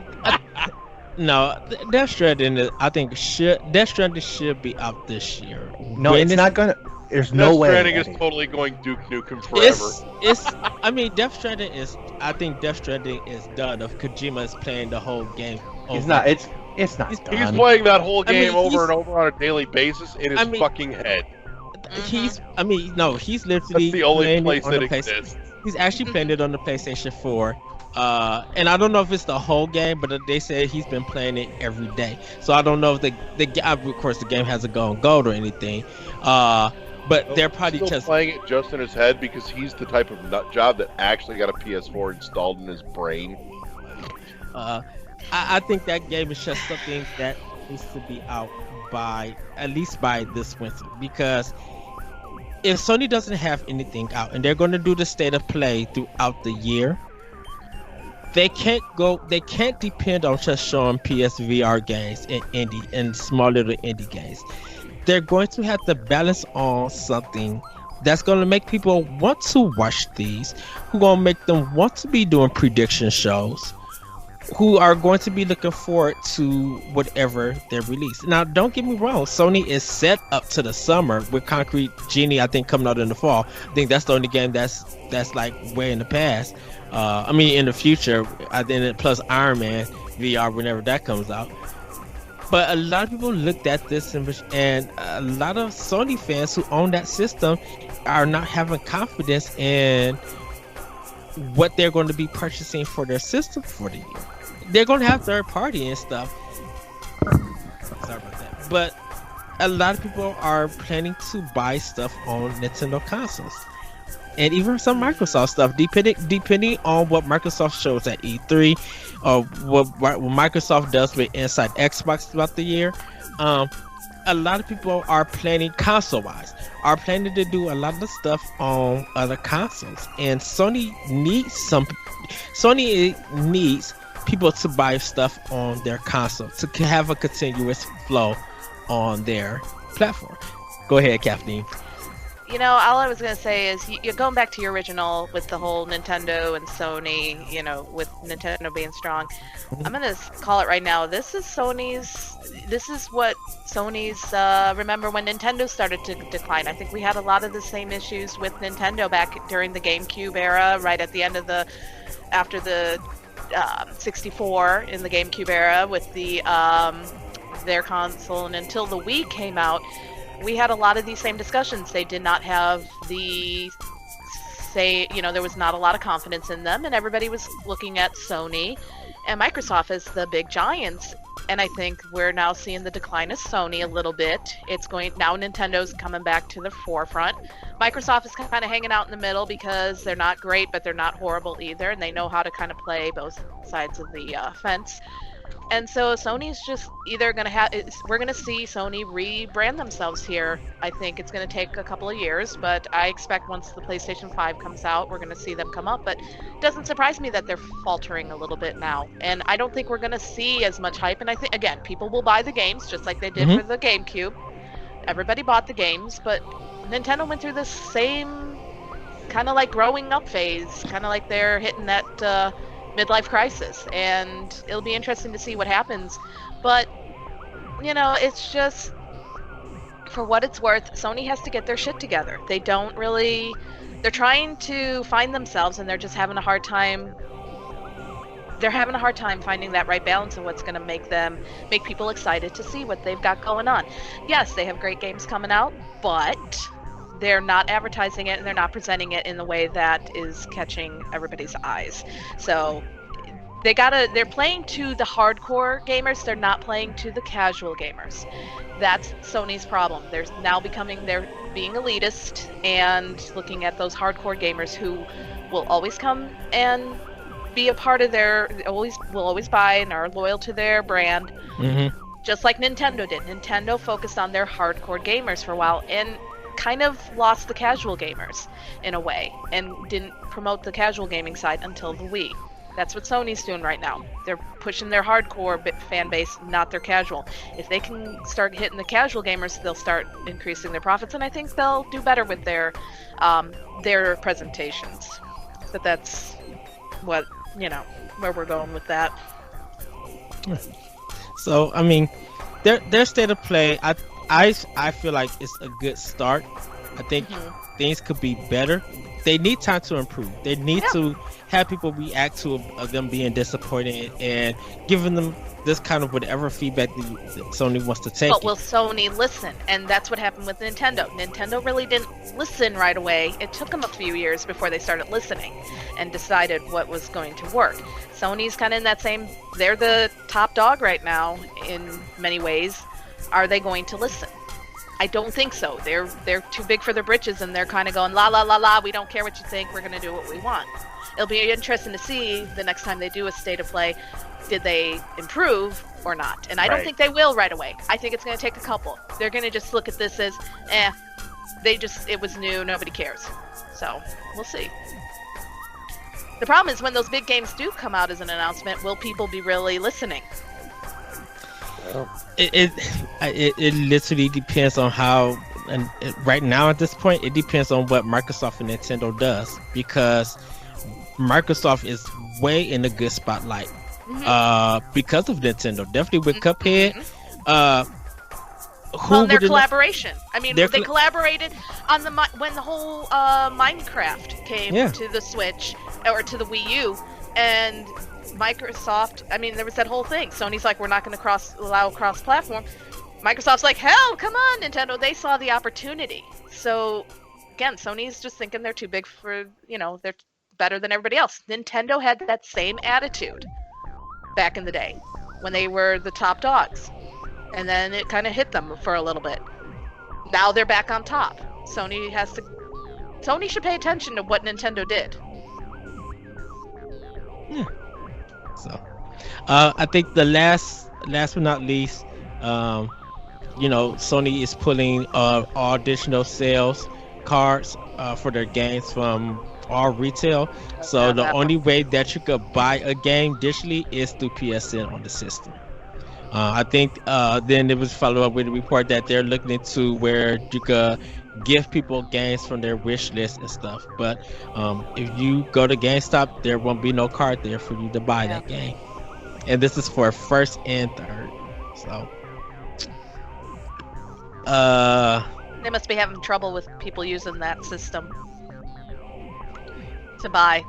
No, Death Stranding. I think Death Stranding should be out this year. No, it's not gonna. There's no Death way. Stranding is Eddie. totally going Duke Nukem forever. It's. I mean, Death Stranding is. I think Death Stranding is done. If Kojima is playing the whole game. He's over. not. It's not He's done. He's playing that whole game over he's- and over on a daily basis in his I mean- fucking head. He's. I mean, no. He's literally. That's the only playing place it on that the PlayStation. exists. He's actually playing it on the PlayStation 4. And I don't know if it's the whole game, but they said he's been playing it every day. So I don't know if of course the game hasn't gone gold or anything. But they're probably Still just playing it just in his head because he's the type of nut job that actually got a PS4 installed in his brain. I think that game is just something that needs to be out at least by this winter, because if Sony doesn't have anything out and they're going to do the state of play throughout the year, they can't depend on just showing PSVR games and small little indie games. They're going to have to balance on something that's going to make people want to watch these, who going to make them want to be doing prediction shows, who are going to be looking forward to whatever they release. Now, don't get me wrong, Sony is set up to the summer with Concrete Genie, I think, coming out in the fall. I think that's the only game that's like way in the past. In the future, I think, plus Iron Man VR whenever that comes out. But a lot of people looked at this and a lot of Sony fans who own that system are not having confidence in what they're going to be purchasing for their system for the year. They're going to have third party and stuff. Sorry about that. But a lot of people are planning to buy stuff on Nintendo consoles. And even some Microsoft stuff, depending on what Microsoft shows at E3, or what Microsoft does with Inside Xbox throughout the year. A lot of people are planning console-wise, are planning to do a lot of the stuff on other consoles, and Sony needs people to buy stuff on their console to have a continuous flow on their platform. Go ahead, Kathleen. You know, all I was going to say is you're going back to your original with the whole Nintendo and Sony, with Nintendo being strong. I'm going to call it right now. This is what Sony's, remember when Nintendo started to decline. I think we had a lot of the same issues with Nintendo back during the GameCube era, right at the end of after the 64 in the GameCube era with their console, and until the Wii came out, we had a lot of these same discussions. They did not have there was not a lot of confidence in them, and everybody was looking at Sony and Microsoft as the big giants. And I think we're now seeing the decline of Sony a little bit. Now Nintendo's coming back to the forefront. Microsoft is kind of hanging out in the middle because they're not great, but they're not horrible either, and they know how to kind of play both sides of the fence. And so Sony's just either going to we're going to see Sony rebrand themselves here. I think it's going to take a couple of years, but I expect once the PlayStation 5 comes out, we're going to see them come up. But it doesn't surprise me that they're faltering a little bit now. And I don't think we're going to see as much hype. And I think, again, people will buy the games just like they did for the GameCube. Everybody bought the games, but Nintendo went through this same kind of like growing up phase, kind of like they're hitting that midlife crisis, and it'll be interesting to see what happens. But it's just, for what it's worth, Sony has to get their shit together. They're trying to find themselves, and they're just having a hard time. They're having a hard time finding that right balance of what's going to make people excited to see what they've got going on. Yes, they have great games coming out, but they're not advertising it and they're not presenting it in the way that is catching everybody's eyes. So they're playing to the hardcore gamers, they're not playing to the casual gamers. That's Sony's problem. They're being elitist and looking at those hardcore gamers who will always come and be a part of will always buy and are loyal to their brand. Mm-hmm. just like Nintendo did. Nintendo focused on their hardcore gamers for a while and kind of lost the casual gamers in a way, and didn't promote the casual gaming side until the Wii. That's what Sony's doing right now. They're pushing their hardcore fan base, not their casual. If they can start hitting the casual gamers, they'll start increasing their profits, and I think they'll do better with their presentations. But that's what, where we're going with that. So I mean, their state of play, I feel like it's a good start. I think things could be better. They need time to improve. They need to have people react to them being disappointed and giving them this kind of whatever feedback that Sony wants to take. But will Sony listen? And that's what happened with Nintendo. Nintendo really didn't listen right away. It took them a few years before they started listening and decided what was going to work. Sony's kind of in that same, they're the top dog right now in many ways. Are they going to listen? I don't think so. They're too big for their britches, and they're kind of going, la la la la, we don't care what you think, we're going to do what we want. It'll be interesting to see the next time they do a state of play, did they improve or not? And I don't think they will right away. I think it's going to take a couple. They're going to just look at this as, it was new, nobody cares. So, we'll see. The problem is when those big games do come out as an announcement, will people be really listening? It literally depends on how, and right now at this point, it depends on what Microsoft and Nintendo does, because Microsoft is way in a good spotlight because of Nintendo. Definitely with Cuphead. Well, their collaboration. I mean, they collaborated on when the whole Minecraft came to the Switch or to the Wii U, and Microsoft, I mean, there was that whole thing. Sony's like, we're not going to allow cross-platform. Microsoft's like, hell, come on, Nintendo. They saw the opportunity. So, again, Sony's just thinking they're too big for, they're better than everybody else. Nintendo had that same attitude back in the day when they were the top dogs. And then it kind of hit them for a little bit. Now they're back on top. Sony should pay attention to what Nintendo did. Yeah. So, I think the last but not least, Sony is pulling all additional sales cards for their games from all retail. So the only way that you could buy a game digitally is through PSN on the system. I think then it was followed up with a report that they're looking into where you could give people games from their wish list and stuff. But if you go to GameStop, there won't be no card there for you to buy that game. And this is for first and third. So they must be having trouble with people using that system to buy.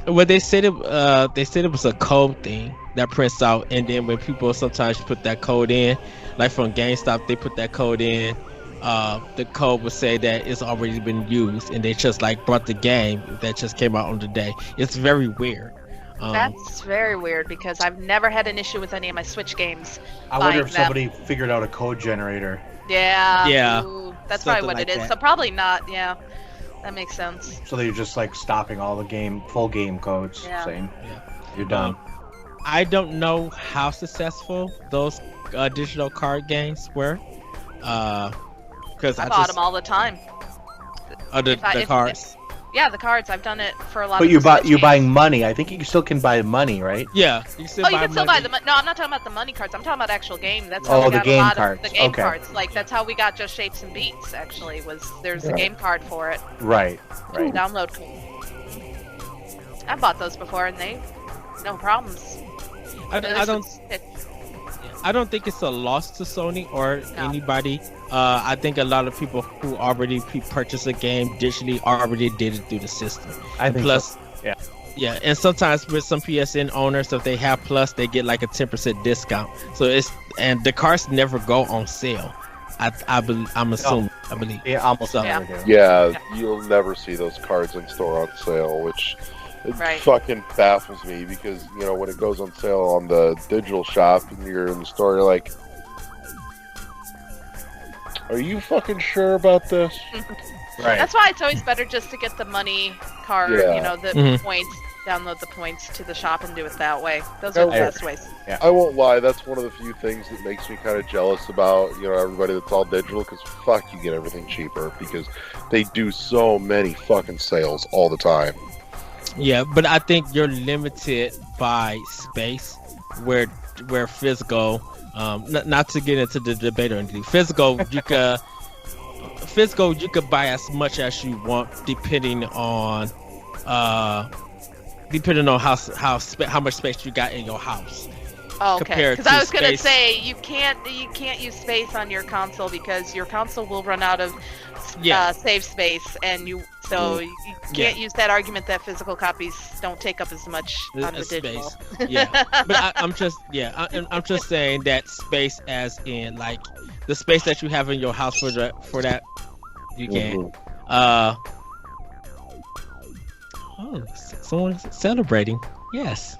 Well, they said it was a code thing that prints out, and then when people sometimes put that code in, like from GameStop, they put that code in. The code would say that it's already been used, and they just like brought the game that just came out on the day. It's very weird. That's very weird because I've never had an issue with any of my Switch games. I wonder if somebody figured out a code generator. Yeah. Ooh, that's probably what like it is. that. So probably not. Yeah, that makes sense. So they're just like stopping all the full game codes, saying you're done. I don't know how successful those digital card games were. Because I bought them all the time. The cards. Yeah, the cards. I've done it for a lot. But of you're buying money. I think you still can buy money, right? Yeah, you can still you can still buy the money. No, I'm not talking about the money cards. I'm talking about actual game. That's how we the got game a lot cards. Of the game Okay. cards. Like that's how we got Just Shapes and Beats. Actually, there's a game card for it. Right. Download code. I bought those before, and no problems. I don't think it's a loss to Sony or anybody. I think a lot of people who already purchased a game digitally already did it through the system. I think Plus, so. Yeah, and sometimes with some PSN owners, if they have Plus, they get like a 10% discount. So and the cards never go on sale. I'm assuming. I believe. Yeah, almost never do. Yeah, you'll never see those cards in store on sale, which fucking baffles me because, when it goes on sale on the digital shop and you're in the store, you're like, are you fucking sure about this? Right. That's why it's always better just to get the money card, the points. download the points to the shop and do it that way. Those are the best ways. I won't lie, that's one of the few things that makes me kind of jealous about, everybody that's all digital, because fuck, you get everything cheaper, because they do so many fucking sales all the time. Yeah, but I think you're limited by space, where physical, not to get into the debate or anything, physical you could buy as much as you want depending on how much space you got in your house. Oh, okay. Because I was gonna space. say you can't use space on your console because your console will run out of save space, and you can't use that argument that physical copies don't take up as much on the digital. Space. Yeah, but I'm just saying that space as in like the space that you have in your house for that you can. Oh, someone's celebrating. Yes.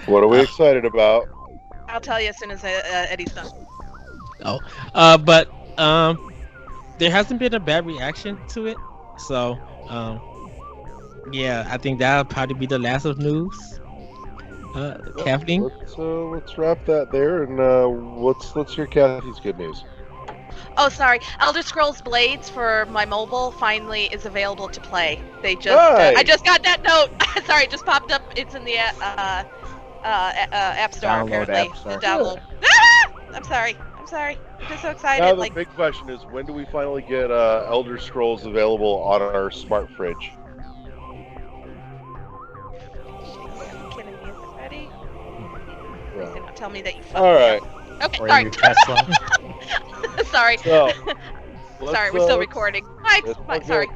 What are we excited about? I'll tell you as soon as Eddie's done. But there hasn't been a bad reaction to it, so yeah, I think that'll probably be the last of news. Kathleen, let's wrap that there, and let's hear Kathy's good news. Oh, sorry. Elder Scrolls Blades for my mobile finally is available to play. They just I just got that note. Sorry, it just popped up. It's in the App Store apparently. App Store. The download. I'm sorry. I'm just so excited. Now the big question is, when do we finally get Elder Scrolls available on our smart fridge? Are you kidding me? Is it ready? Yeah. Please do not tell me that you fucked All right. me up. Okay, Or sorry. your Tesla. Sorry. So, Sorry, we're still recording. Sorry.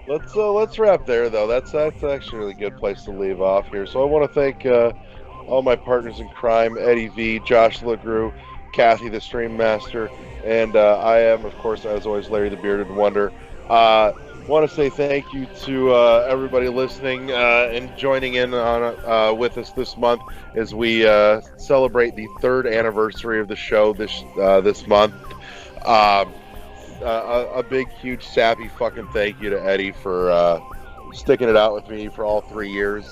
Let's wrap there, though. That's actually a really good place to leave off here. So I want to thank all my partners in crime: Eddie V, Josh LeGrew, Kathy the Stream Master, and I am, of course, as always, Larry the Bearded Wonder. Want to say thank you to everybody listening and joining in on with us this month as we celebrate the 3rd anniversary of the show this month. A big, huge, sappy fucking thank you to Eddie for sticking it out with me for all 3 years.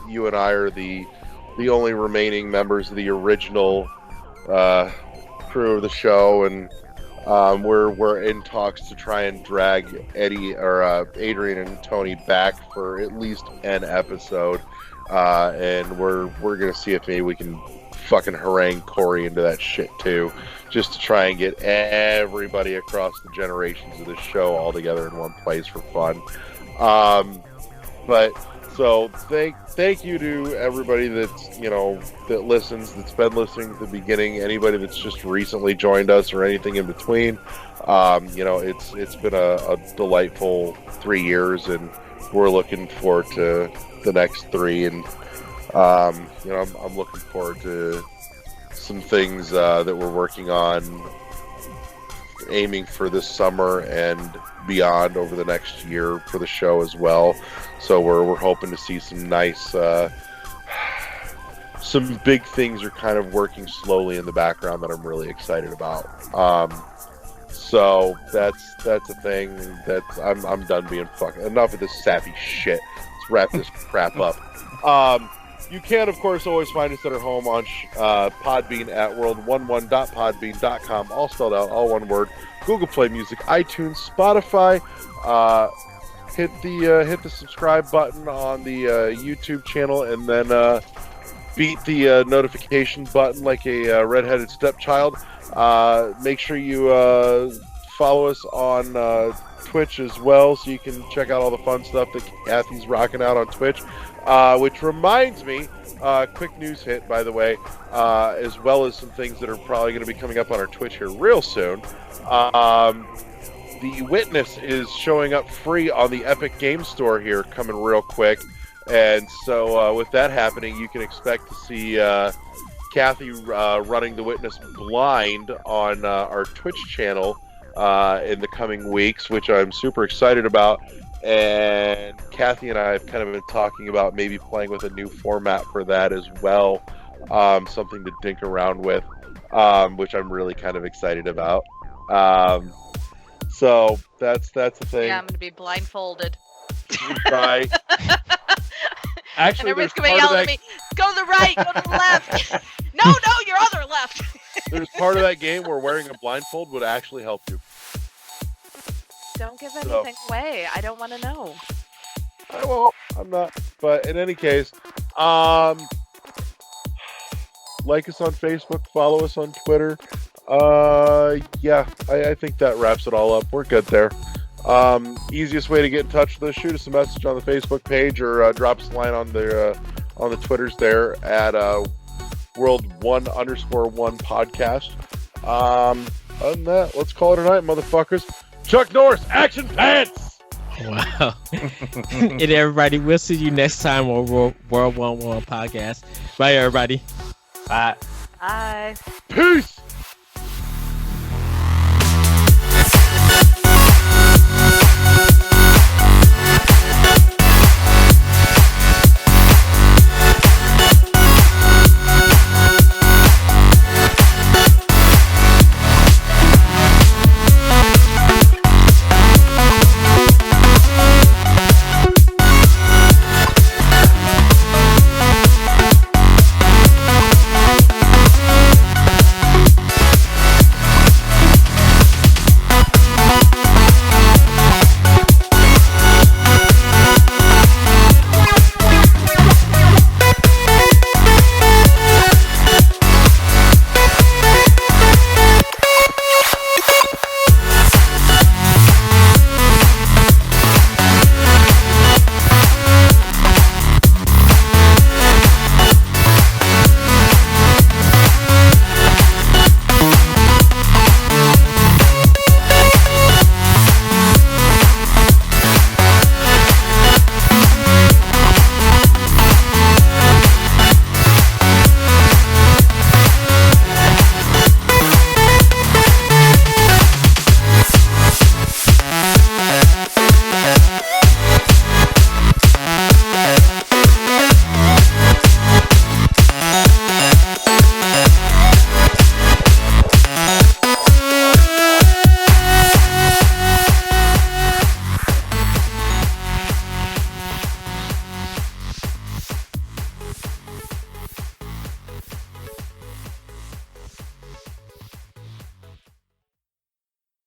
You and I are the only remaining members of the original crew of the show, and we're in talks to try and drag Eddie or Adrian and Tony back for at least an episode, and we're gonna see if maybe we can fucking harangue Corey into that shit too, just to try and get everybody across the generations of this show all together in one place for fun. But so thank you to everybody that's that listens, that's been listening to the beginning, anybody that's just recently joined us or anything in between. It's been a delightful 3 years, and we're looking forward to the next 3, and I'm looking forward to some things that we're working on, aiming for this summer and beyond over the next year for the show as well. So we're hoping to see some nice, some big things are kind of working slowly in the background that I'm really excited about. So that's a thing. I'm done being fucking enough of this sappy shit. Let's wrap this crap up. You can, of course, always find us at our home on Podbean at world11.podbean.com, all spelled out, all one word. Google Play Music, iTunes, Spotify. Hit the subscribe button on the YouTube channel, and then beat the notification button like a redheaded stepchild. Make sure you follow us on Twitch as well, so you can check out all the fun stuff that Kathy's rocking out on Twitch. Which reminds me, quick news hit, by the way, as well as some things that are probably going to be coming up on our Twitch here real soon. The Witness is showing up free on the Epic Game Store here, coming real quick. And so with that happening, you can expect to see Kathy running The Witness blind on our Twitch channel in the coming weeks, which I'm super excited about. And Kathy and I have kind of been talking about maybe playing with a new format for that as well, something to dink around with, which I'm really kind of excited about. So that's the thing. Yeah, I'm gonna be blindfolded. Right. Actually, everybody's there's gonna be part of yelling at that. me. Go to the right. Go to the left. No, your other left. There's part of that game where wearing a blindfold would actually help you. Don't give anything away. I don't want to know. I won't. I'm not. But in any case, like us on Facebook, follow us on Twitter. Yeah, I think that wraps it all up. We're good there. Easiest way to get in touch with us, shoot us a message on the Facebook page or drop us a line on the Twitters there at World1_1 podcast. Other than that, let's call it a night, motherfuckers. Chuck Norris, action pants! Wow. And everybody, we'll see you next time on World 1 podcast. Bye, everybody. Bye. Bye. Peace!